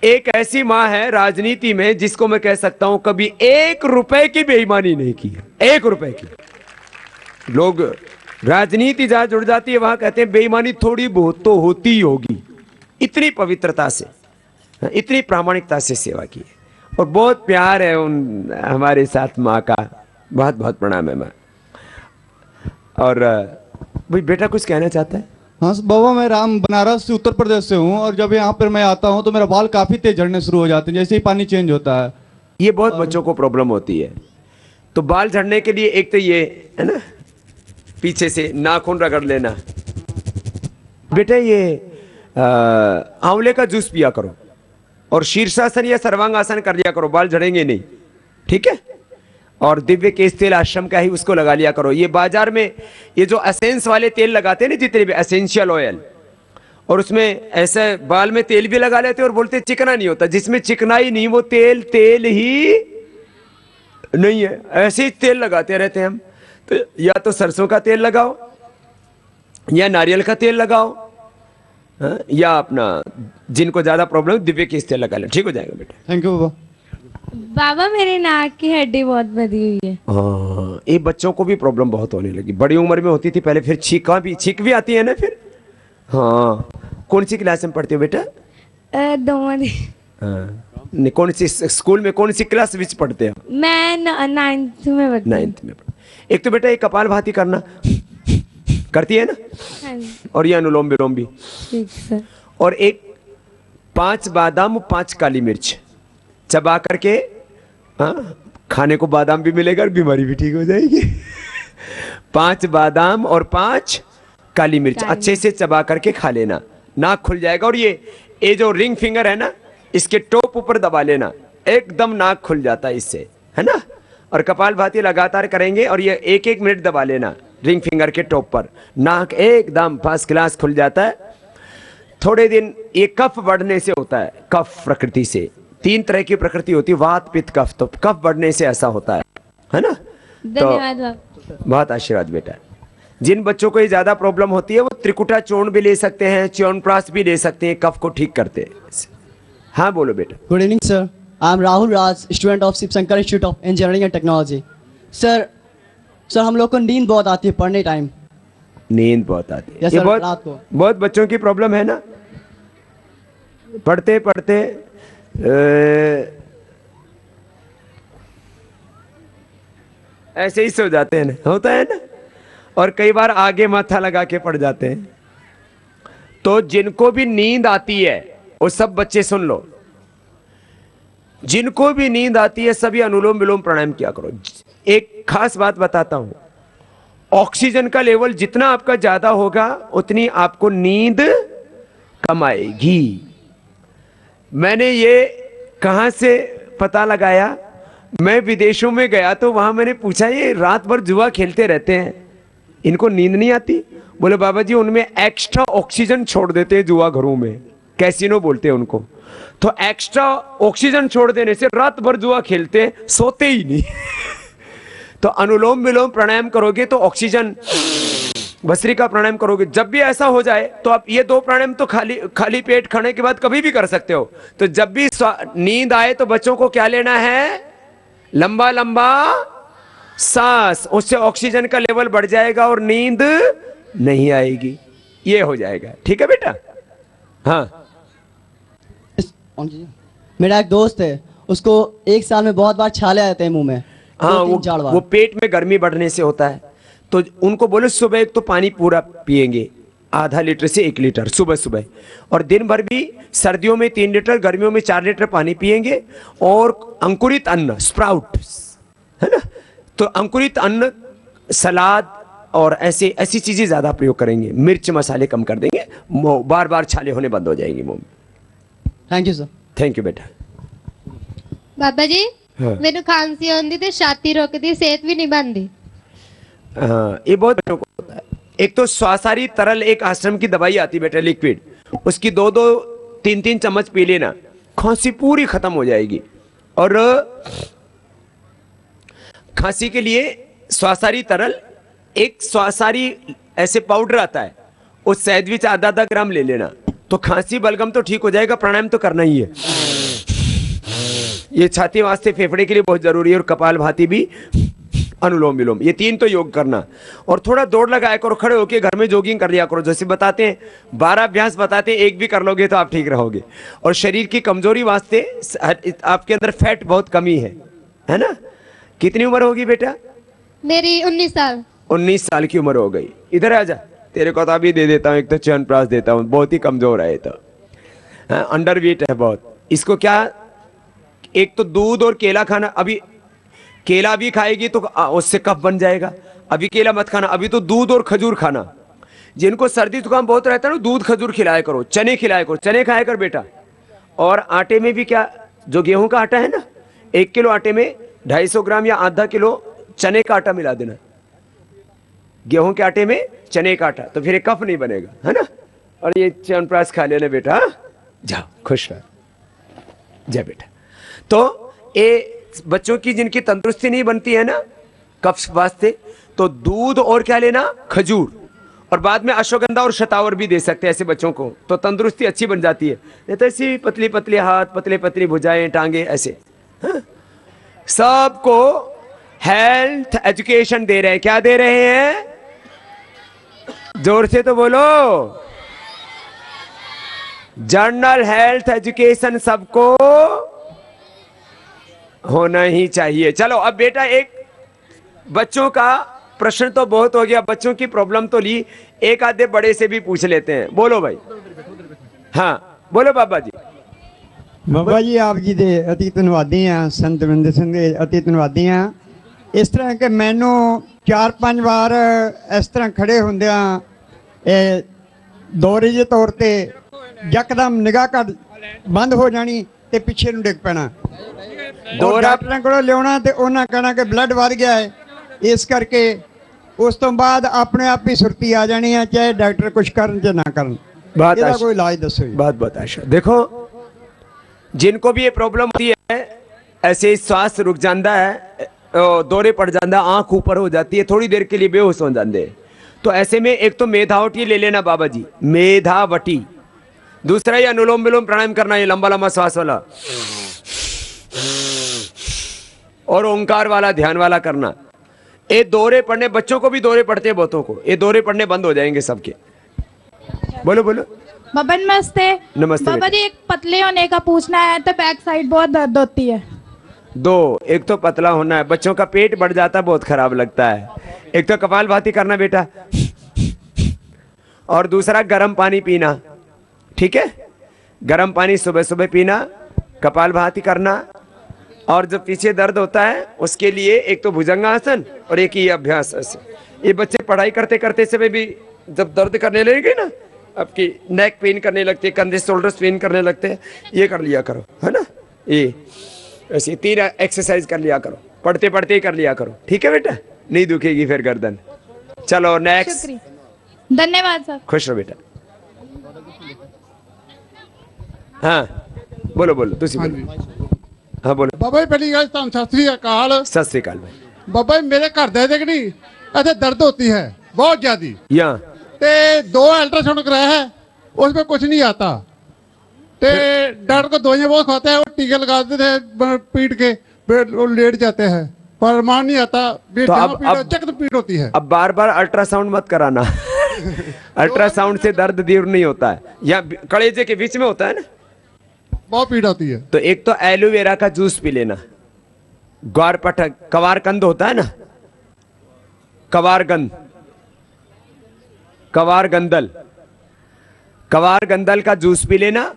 एक ऐसी मां है राजनीति में जिसको मैं कह सकता हूं कभी 1 रुपए की बेईमानी नहीं की है, 1 रुपए की। लोग राजनीति जहां जुड़ जाती है वहां कहते हैं बेईमानी थोड़ी बहुत तो होती ही होगी। इतनी पवित्रता से, इतनी प्रामाणिकता से सेवा की है, और बहुत प्यार है उन हमारे साथ माँ का। बहुत बहुत प्रणाम है माँ। और भाई बेटा कुछ कहना चाहता है? हाँ बाबा, मैं राम बनारस से, उत्तर प्रदेश से हूँ, और जब यहाँ पर मैं आता हूँ तो मेरा बाल काफी तेज झड़ने शुरू हो जाते हैं जैसे ही पानी चेंज होता है। ये बहुत बच्चों को प्रॉब्लम होती है। तो बाल झड़ने के लिए एक तो ये है ना, पीछे से नाखून रगड़ लेना। बेटा ये आंवले का जूस पिया करो, और शीर्षासन या सर्वांगासन कर लिया करो, बाल झड़ेंगे नहीं। ठीक है, और दिव्य केश तेल आश्रम का ही उसको लगा लिया करो। ये बाजार में ये जो एसेंस वाले तेल लगाते हैं ना, जितने भी एसेंशियल ऑयल, और उसमें ऐसे बाल में तेल भी लगा लेते और बोलते चिकना नहीं होता। जिसमें चिकनाई नहीं वो तेल ही नहीं है, ऐसे ही तेल लगाते रहते हैं हम। तो या तो सरसों का तेल लगाओ, या नारियल का तेल लगाओ, या अपना जिनको ज्यादा प्रॉब्लम दिव्य केश तेल लगा ले, ठीक हो जाएगा बेटा। थैंक यू बाबा। बाबा मेरे नाक की हड्डी बहुत बधी हुई है। हाँ, ये बच्चों को भी प्रॉब्लम बहुत होने लगी, बड़ी उम्र में होती थी पहले, फिर छींक भी आती है ना फिर। हाँ, कौन सी क्लास में पढ़ते हो बेटा? 2वीं। हाँ, कौन सी स्कूल में, कौन सी क्लास में पढ़ते हो? मैं 9th में पढ़ती हूँ। 9th में। एक तो बेटा ये कपाल भाती करना करती है ना, हाँ जी। और ये अनुलोम विलोम भी। ठीक सर। और एक 5 बादाम 5 काली मिर्च चबा करके, हाँ, खाने को बादाम भी मिलेगा और बीमारी भी ठीक हो जाएगी। 5 बादाम और 5 काली मिर्च अच्छे से चबा करके खा लेना, नाक खुल जाएगा। और ये जो रिंग फिंगर है ना, इसके टॉप ऊपर दबा लेना, एकदम नाक खुल जाता है इससे, है ना। और कपाल भाती लगातार करेंगे, और ये 1-1 मिनट दबा लेना रिंग फिंगर के टॉप पर, नाक एकदम फर्स्ट क्लास खुल जाता है। थोड़े दिन ये कफ बढ़ने से होता है, कफ प्रकृति से 3 तरह की प्रकृति होती है, वात पित्त कफ। तो कफ बढ़ने से ऐसा होता है ना। धन्यवाद बाबा। बहुत आशीर्वाद बेटा। जिन बच्चों को ये ज्यादा प्रॉब्लम होती है वो त्रिकुटा चूर्ण भी ले सकते हैं, च्यवनप्राश भी ले सकते हैं, कफ को ठीक करते हैं। हाँ बोलो बेटा। Good evening, sir. I'm Rahul Raj, student of Shiv Shankar Institute of Engineering and Technology. Sir, हम लोग को नींद बहुत आती है पढ़ने टाइम। नींद बहुत आती है। Yes, ये sir, रात को। बहुत बच्चों की प्रॉब्लम है ना, पढ़ते पढ़ते ऐसे ही सो जाते हैं ना, होता है ना, और कई बार आगे माथा लगा के पड़ जाते हैं। तो जिनको भी नींद आती है वो सब बच्चे सुन लो, जिनको भी नींद आती है सभी अनुलोम विलोम प्राणायाम किया करो। एक खास बात बताता हूं, ऑक्सीजन का लेवल जितना आपका ज्यादा होगा उतनी आपको नींद कम आएगी। मैंने ये कहां से पता लगाया, मैं विदेशों में गया तो वहां मैंने पूछा ये रात भर जुआ खेलते रहते हैं, इनको नींद नहीं आती? बोले बाबा जी उनमें एक्स्ट्रा ऑक्सीजन छोड़ देते हैं जुआ घरों में, कैसीनो बोलते हैं उनको। तो एक्स्ट्रा ऑक्सीजन छोड़ देने से रात भर जुआ खेलते हैं, सोते ही नहीं। तो अनुलोम विलोम प्राणायाम करोगे तो ऑक्सीजन, भस्त्रिका प्राणायाम करोगे, जब भी ऐसा हो जाए तो आप ये 2 प्राणायाम तो खाली पेट खाने के बाद कभी भी कर सकते हो। तो जब भी नींद आए तो बच्चों को क्या लेना है, लंबा लंबा सांस, उससे ऑक्सीजन का लेवल बढ़ जाएगा और नींद नहीं आएगी। ये हो जाएगा, ठीक है बेटा। हाँ मेरा एक दोस्त है, उसको 1 साल में बहुत बार छाले आते हैं मुंह में। हाँ, 2-3 चार बार। वो पेट में गर्मी बढ़ने से होता है। तो उनको बोलो सुबह एक तो पानी पूरा पिएंगे, आधा लीटर से 1 लीटर सुबह सुबह, और दिन भर भी सर्दियों में 3 लीटर, गर्मियों में 4 लीटर पानी पिएंगे। और अंकुरित अन्न, स्प्राउट है ना, तो अंकुरित अन्न, सलाद और ऐसी चीजें ज्यादा प्रयोग करेंगे। मिर्च मसाले कम कर देंगे, बार बार छाले होने बंद हो जाएंगे मुंह में। Thank you sir. Thank you बेटा। बाबा जी हाँ। मैंने खांसी आंदी तो छाती रोकती, सेहत भी नहीं बनती। हाँ, ये बहुत बच्चों को होता है। एक तो स्वासारी तरल, एक आश्रम की दवाई आती है बेटा लिक्विड, उसकी 2-2 3-3 चम्मच पी लेना, खांसी पूरी खत्म हो जाएगी। और खांसी के लिए स्वासारी तरल, एक स्वासारी ऐसे पाउडर आता है, उस सैंडविच आधा ग्राम ले लेना, तो खांसी बलगम तो ठीक हो जाएगा। प्राणायाम तो करना ही है, ये छाती वास्ते फेफड़े के लिए बहुत जरूरी है। और कपाल भाती भी, अनुलोम विलोम, ये 3 तो योग करना। और थोड़ा दौड़ लगाया करो, खड़े होके घर में जॉगिंग कर लिया करो। जैसे बताते हैं 12 अभ्यास बताते हैं, 1 भी कर लोगे तो आप ठीक रहोगे। और शरीर की कमजोरी वास्ते आपके अंदर फैट बहुत कमी है ना। कितनी उम्र होगी बेटा? मेरी 19 साल। 19 साल की उम्र हो गई। इधर आ जा, तेरे को तो अभी दे देता हूँ, एक तो च्यवनप्राश देता हूँ, बहुत ही कमजोर है ये तो, अंडर वेट है बहुत। इसको क्या, एक तो दूध और केला खाना, अभी केला भी खाएगी तो उससे कफ बन जाएगा। अभी केला मत खाना, अभी तो दूध और खजूर खाना। जिनको सर्दी जुकाम बहुत रहता है ना, दूध खजूर खिलाया करो, चने खिलाया करो, चने खाया कर बेटा। और आटे में भी क्या, जो गेहूं का आटा है ना, 1 किलो आटे में 250 ग्राम या आधा किलो चने का आटा मिला देना। गेहूं के आटे में चने का आटा, तो फिर एक कफ नहीं बनेगा, है ना। और ये च्यवनप्राश खा लेना बेटा, जाओ खुश रहो, जय बेटा। तो ये बच्चों की जिनकी तंदुरुस्ती नहीं बनती है ना कफ वास्ते, तो दूध और क्या लेना, खजूर, और बाद में अश्वगंधा और शतावर भी दे सकते हैं ऐसे बच्चों को, तो तंदुरुस्ती अच्छी बन जाती है। नहीं तो ऐसी पतली पतली हाथ, पतले पतली भुजाएं, टांगे ऐसे। हाँ? सबको हेल्थ एजुकेशन दे रहे हैं। क्या दे रहे हैं? जोर से तो बोलो। जनरल हेल्थ एजुकेशन सबको होना ही चाहिए। चलो अब बेटा, एक बच्चों का प्रश्न तो बहुत हो गया, बच्चों की प्रॉब्लम तो ली, एक आधे बड़े से भी पूछ लेते हैं। बोलो भाई। हाँ बोलो बाबा जी। बाबा जी आप जी दे अति धन्यवादी हाँ, संत बिंदर सिंह दे अति धन्यवादी हाँ। इस तरह के मैनू 4-5 बार इस तरह खड़े होंदियां दौरे जे तौर ते यकदम निगाह कर बंद हो जानी ते पिछे नूं डिग पैना, डॉक्टरां कोलों लियाउणा ते उन्हां कहना कि ब्लड वध गया है, इस करके उस तो बाद अपने आप ही सुरती आ जानी है, चाहे डॉक्टर कुछ करन चाहे ना करन। इसदा कोई इलाज दसो। बहुत आशा। देखो जिनको भी ये प्रॉब्लम होती है, ऐसे श्वास रुक जाता है, दौरे पड़ जाता, आंख ऊपर हो जाती है, थोड़ी देर के लिए बेहोश हो जाते हैं। तो ऐसे में एक तो मेधावटी ले लेना बाबा जी, मेधावटी। दूसरा ये अनुलोम विलोम प्राणायाम करना, ये लंबा लंबा श्वास वाला और ओंकार वाला ध्यान वाला करना। ये दौरे पड़ने, बच्चों को भी दौरे पड़ते हैं बहुतों को, ये दौरे पड़ने बंद हो जाएंगे सबके। बोलो बोलो। बाबा नमस्ते। नमस्ते बाबा बेटा। जी एक पतले होने का पूछना है, तो बैक साइड बहुत दर्द होती है। दो, एक तो पतला होना है, बच्चों का पेट बढ़ जाता है, बहुत खराब लगता है। एक तो कपालभाति करना बेटा, और दूसरा गर्म पानी पीना, ठीक है? गर्म पानी सुबह सुबह पीना, कपालभाति करना। और जब पीछे दर्द होता है उसके लिए एक तो भुजंगासन और एक ही अभ्यास आसन। ये बच्चे पढ़ाई करते करते समय भी जब दर्द करने लगेंगे ना, आपकी नेक पेन करने लगते हैं, कंधे शोल्डर्स पेन करने लगते हैं, ये कर लिया करो, है ना? ये ऐसी 3 एक्सरसाइज कर लिया करो, पढ़ते पढ़ते ही कर लिया करो, ठीक है बेटा? नहीं दुखेगी फिर गर्दन। चलो नेक्स्ट। धन्यवाद सर। खुश रहो बेटा। हाँ बोलो बोलो, तुसी बोलो। हाँ बोलो। ਬਾਬਾ ਜੀ ਪਹਿਲੀ ਗੱਲ ਤੁਹਾਨੂੰ ਸਤਿ ਸ੍ਰੀ ਅਕਾਲ। सत श्री अकाल भाई। ਬਾਬਾ ਜੀ ਮੇਰੇ ਘਰ ਦੇ ਦੇਖ ਨਹੀਂ ऐसे दर्द होती है बहुत ज्यादा। यहाँ ते 2 अल्ट्रासाउंड कराया है, उसमें कुछ नहीं आता। ते डॉक्टर को दवाइयाँ बहुत खाते हैं, वो टीके लगा देते हैं पीट के, फिर वो लेट जाते हैं, फरमान नहीं आता। तो अब चक पीट होती है। अब बार बार अल्ट्रासाउंड मत कराना। अल्ट्रासाउंड से दर्द दूर नहीं होता है, यहाँ कलेजे के बीच में होता है ना, बहुत पीड़ होती है। तो एक तो एलोवेरा का जूस पी लेना, ग्वारपटक, कवारकंद होता है ना, कवारगंद, कवारगंदल, कवारगंदल का जूस पी लेना।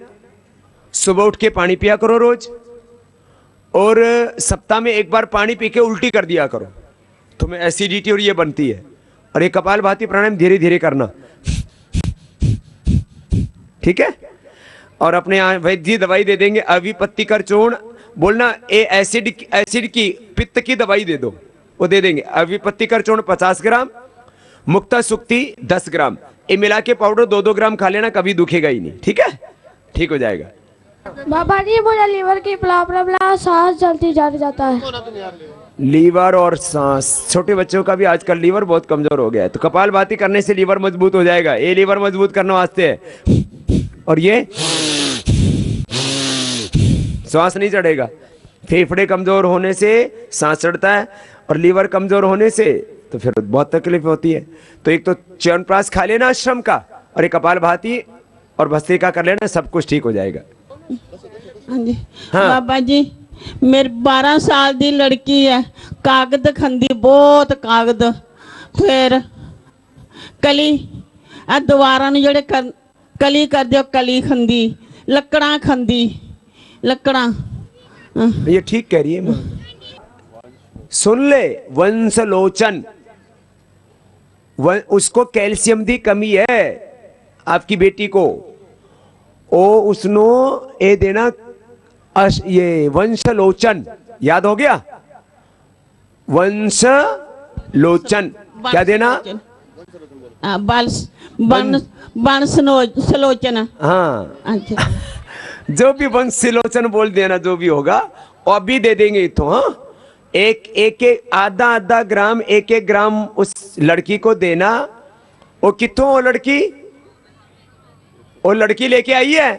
सुबह उठ के पानी पिया करो रोज, और सप्ताह में एक बार पानी पी के उल्टी कर दिया करो, तुम्हें एसिडिटी और ये बनती है। और ये कपालभाति प्राणायाम धीरे धीरे करना, ठीक है? और अपने यहाँ वैद्य जी दवाई दे देंगे, अविपत्तिकर चूर्ण बोलना, ए एसिड की पित्त की दवाई दे दो, वो दे देंगे। अविपत्तिकर चूर्ण 50 ग्राम, मुक्ता सुक्ति 10 ग्राम, ये मिला के पाउडर 2-2 ग्राम खा लेना, कभी दुखेगा ही नहीं, ठीक है? ठीक हो जाएगा। बाबा जी मुझे लीवर की प्रॉब्लम, सांस जल्दी जड़ जाता है। लीवर और सांस, छोटे बच्चों का भी आजकल लीवर बहुत कमजोर हो गया है, तो कपालभाति करने से लीवर मजबूत हो जाएगा। ये लीवर मजबूत करने वास्ते है, और ये श्वास नहीं चढ़ेगा। फेफड़े कमजोर होने से सांस चढ़ता है, और लीवर कमजोर होने से तो फिर बहुत तकलीफ होती है। तो एक तो च्यवनप्राश खा लेना आश्रम का, और एक कपालभाति और भस्त्रिका कर लेना, सब कुछ ठीक हो जाएगा। हाँ बाबा जी, मेरी 12 साल दी लड़की है, कागद खंदी बहुत कागद, फिर कली दवारा जेड़े कली कर दियो, कली खंदी, लकड़ा खंदी, लकड़ा। ये ठीक कह रही है मां। सुन ले, वंशलोचन, उसको कैल्शियम की कमी है आपकी बेटी को, ओ उसनो ए देना, ये वंशलोचन, याद हो गया? वंशलोचन क्या देना? सलोचन। हाँ अच्छा। जो भी वंशलोचन बोल देना, जो भी होगा और भी दे देंगे तो। हाँ, एक आधा ग्राम, एक ग्राम उस लड़की को देना। वो कितों वो लड़की लेके आई है,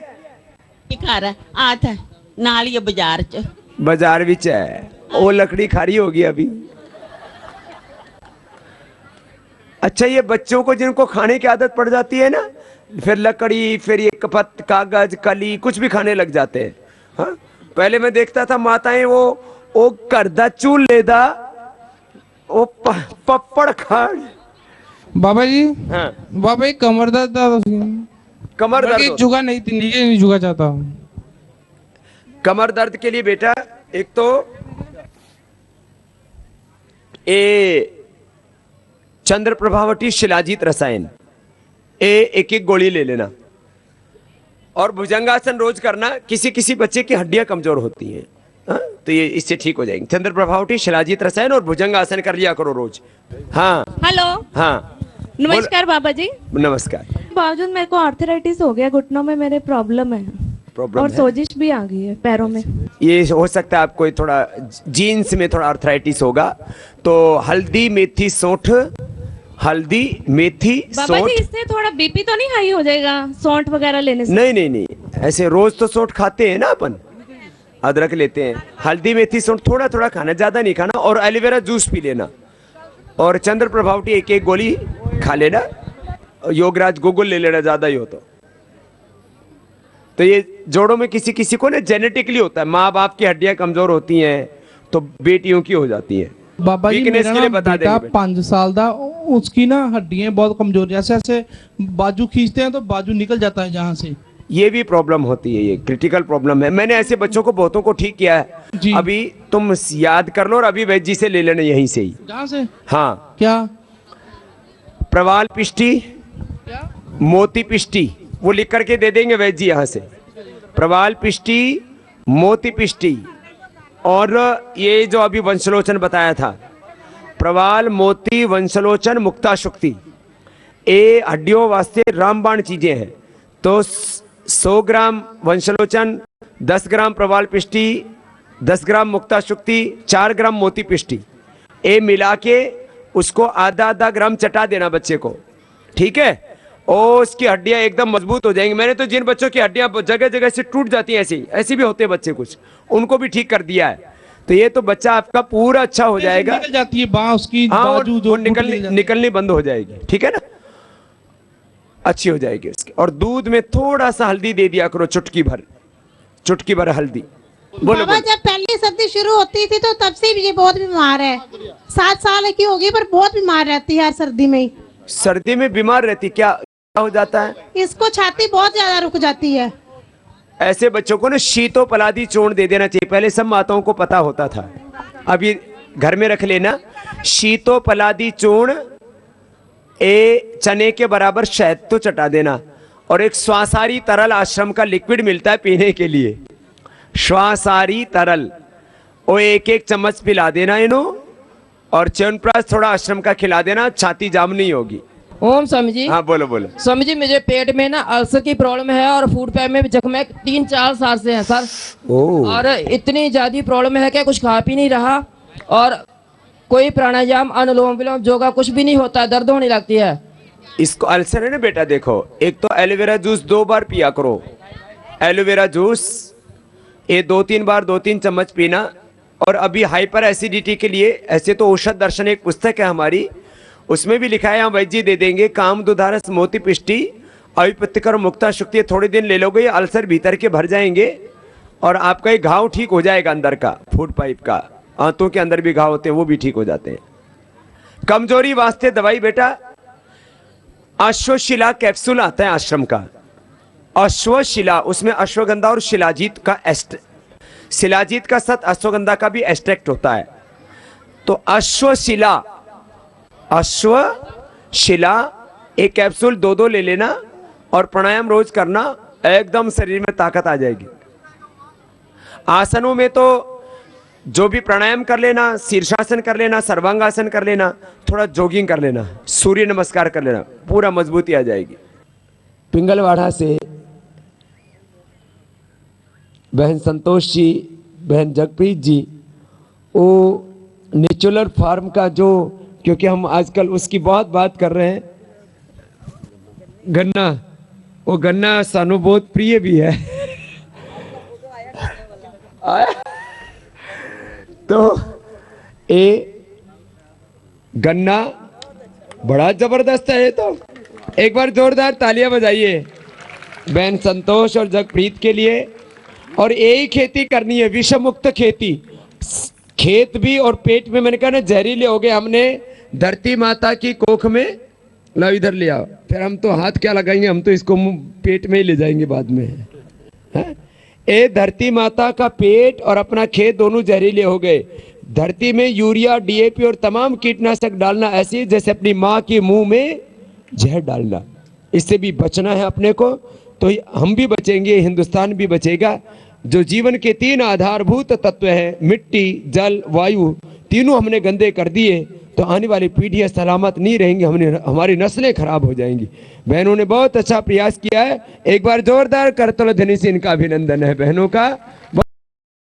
घर आत है नाल ही बाजार च, बाजार विच है। वो लकड़ी खारी होगी अभी। अच्छा, ये बच्चों को जिनको खाने की आदत पड़ जाती है ना, फिर लकड़ी, फिर ये कागज, कली, कुछ भी खाने लग जाते हैं। हाँ, पहले मैं देखता था माताएं वो करदा चूल लेदा, वो पप्पड़ खाड़। बाबा जी, हाँ बाबा जी, कमर दर्द, कमर दर्द जुगा नहीं जुगा चाहता। कमर दर्द के लिए बेटा, एक तो चंद्र प्रभावटी शिलाजीत रसायन, एक गोली ले लेना, और भुजंगासन रोज करना। किसी बच्चे की हड्डियां कमजोर होती हैं, तो ये इससे ठीक हो जाएंगे। चंद्र प्रभावटी शिलाजीत रसायन और भुजंगासन कर लिया करो रोज। हाँ हेलो। हाँ नमस्कार बाबा जी। नमस्कार। बावजूद मेरे को आर्थराइटिस हो गया, घुटनों में मेरे प्रॉब्लम है, और सोजिश भी आ गई है पैरों में। ये हो सकता है आपको थोड़ा जीन्स में थोड़ा आर्थराइटिस होगा। तो हल्दी मेथी सौंठ, हल्दी मेथी बाबा जी सौंठ। इससे थोड़ा बीपी तो नहीं हाई हो जाएगा सौंठ वगैरह लेने से? नहीं नहीं नहीं, ऐसे रोज तो सौंठ खाते हैं ना अपन, अदरक लेते हैं। हल्दी मेथी सौंठ थोड़ा थोड़ा खाना, ज्यादा नहीं खाना। और एलोवेरा जूस पी लेना, और चंद्र प्रभावटी एक एक गोली खा लेना। योगराज गूगल ले लेना ज्यादा ही हो तो ये जोड़ों में किसी किसी को ना जेनेटिकली होता है, माँ बाप की हड्डियां कमजोर होती हैं तो बेटियों की हो जाती है। बाबा जी Weakness मेरा के लिए ना बता बेटा देंगे 5 साल का, उसकी ना हड्डियां बहुत कमजोर, जैसे ऐसे बाजू खींचते हैं तो बाजू निकल जाता है जहाँ से। ये भी प्रॉब्लम होती है, ये क्रिटिकल प्रॉब्लम है। मैंने ऐसे बच्चों को बहुतों को ठीक किया है। अभी तुम याद कर लो और अभी वैद्य जी से ले लेना यहीं से ही। जहाँ से? हाँ। क्या? प्रवाल पिष्टी, मोती पिष्टी, वो लिख करके दे देंगे वैद्य जी यहाँ से। प्रवाल पिष्टी, मोती पिष्टी, और ये जो अभी वंशलोचन बताया था, प्रवाल मोती वंशलोचन मुक्ता शुक्ति, ये हड्डियों वास्ते रामबाण चीजें हैं। तो 100 ग्राम वंशलोचन, 10 ग्राम प्रवाल पिष्टी, 10 ग्राम मुक्ता शुक्ति, 4 ग्राम मोती पिष्टी, ये मिला के उसको आधा आधा ग्राम चटा देना बच्चे को, ठीक है? और उसकी हड्डियां एकदम मजबूत हो जाएंगी। मैंने तो जिन बच्चों की हड्डियां जगह जगह से टूट जाती हैं ऐसे भी होते हैं बच्चे कुछ, उनको भी ठीक कर दिया है। तो ये तो बच्चा आपका पूरा अच्छा हो जाएगा। निकल जाती है बाँ उसकी, हाँ, बाजू जो निकलनी बंद हो जाएगी, ठीक है ना, अच्छी हो जाएगी उसकी। और दूध में थोड़ा सा हल्दी दे दिया करो, चुटकी भर हल्दी। बोलो बाबा जब पहली सर्दी शुरू होती थी तो तब से ये बहुत बीमार है, 7 साल की होगी पर बहुत बीमार रहती है हर सर्दी में। सर्दी में बीमार रहती, क्या हो जाता है? इसको छाती बहुत ज्यादा रुक जाती है। ऐसे बच्चों को ना शीतोपलादी चूर्ण दे देना चाहिए। पहले सब माताओं को पता होता था, अभी घर में रख लेना। शीतोपलादी चूर्ण, चने के बराबर शहद तो चटा देना। और एक श्वासारी तरल आश्रम का लिक्विड मिलता है पीने के लिए, श्वासारी तरल, वो एक एक चम्मच पिला देना इन्हों। और च्यवनप्राश थोड़ा आश्रम का खिला देना, छाती जाम नहीं होगी। ओम स्वामी जी। हाँ बोलो बोलो। स्वामी जी मुझे पेट में ना अल्सर की प्रॉब्लम है और फूड पैप में जख्म 3-4 साल से है सर। और इतनी ज्यादा प्रॉब्लम है कि कुछ खा पी नहीं रहा, और कोई प्राणायाम अनुलोम विलोम योगा कुछ भी नहीं होता, दर्द होने लगती है। इसको अल्सर है ना बेटा, देखो एक तो एलोवेरा जूस 2 बार पिया करो। एलोवेरा जूस ये 2-3 बार 2-3 चम्मच पीना। और अभी हाइपर एसिडिटी के लिए, ऐसे तो औषध दर्शन एक पुस्तक है हमारी, उसमें भी लिखा है, हम वैद्य जी दे देंगे, काम दुधारस मोती पिष्टी अविपत्तिकर मुक्ता शुक्ति। थोड़े दिन ले लोगे, अल्सर भीतर के भर जाएंगे और आपका एक घाव ठीक हो जाएगा, अंदर का फूड पाइप का, आंतों के अंदर भी घाव होते हैं वो भी ठीक हो जाते हैं। कमजोरी वास्ते दवाई बेटा, अश्वशिला कैप्सूल आता है आश्रम का, अश्वशिला, उसमें अश्वगंधा और शिलाजीत का शिलाजीत का साथ अश्वगंधा का भी एक्सट्रैक्ट होता है। तो अश्वशिला एक कैप्सूल 2-2 ले लेना और प्राणायाम रोज करना, एकदम शरीर में ताकत आ जाएगी। आसनों में तो जो भी प्राणायाम कर लेना, शीर्षासन कर लेना, सर्वांगासन कर लेना, थोड़ा जॉगिंग कर लेना, सूर्य नमस्कार कर लेना, पूरा मजबूती आ जाएगी। पिंगलवाड़ा से बहन संतोष जी, बहन जगप्रीत जी, वो नेचुरल फार्म का जो, क्योंकि हम आजकल उसकी बहुत बात कर रहे हैं, गन्ना, वो गन्ना सानू बहुत प्रिय भी है। तो ये गन्ना बड़ा जबरदस्त है। ये तो एक बार जोरदार तालियां बजाइए बहन संतोष और जगप्रीत के लिए। और यही खेती करनी है, विषम मुक्त खेती। खेत भी और पेट में, मैंने कहा ना जहरीले हो गए, हमने धरती माता की कोख में, ला इधर ले आओ, फिर हम तो हाथ क्या लगाएंगे, हम तो इसको पेट में ही ले जाएंगे बाद में। ए धरती माता का पेट और अपना खेत दोनों जहरीले हो गए। धरती में यूरिया, डीएपी और तमाम कीटनाशक डालना ऐसे जैसे अपनी माँ के मुंह में जहर डालना। इससे भी बचना है अपने को, तो हम भी बचेंगे, हिंदुस्तान भी बचेगा। जो जीवन के 3 आधारभूत तत्व हैं, मिट्टी, जल, वायु, तीनों हमने गंदे कर दिए तो आने वाली पीढ़ियां सलामत नहीं रहेंगी, हमारी नस्लें खराब हो जाएंगी। बहनों ने बहुत अच्छा प्रयास किया है, एक बार जोरदार करतल ध्वनि से इनका अभिनंदन है बहनों का।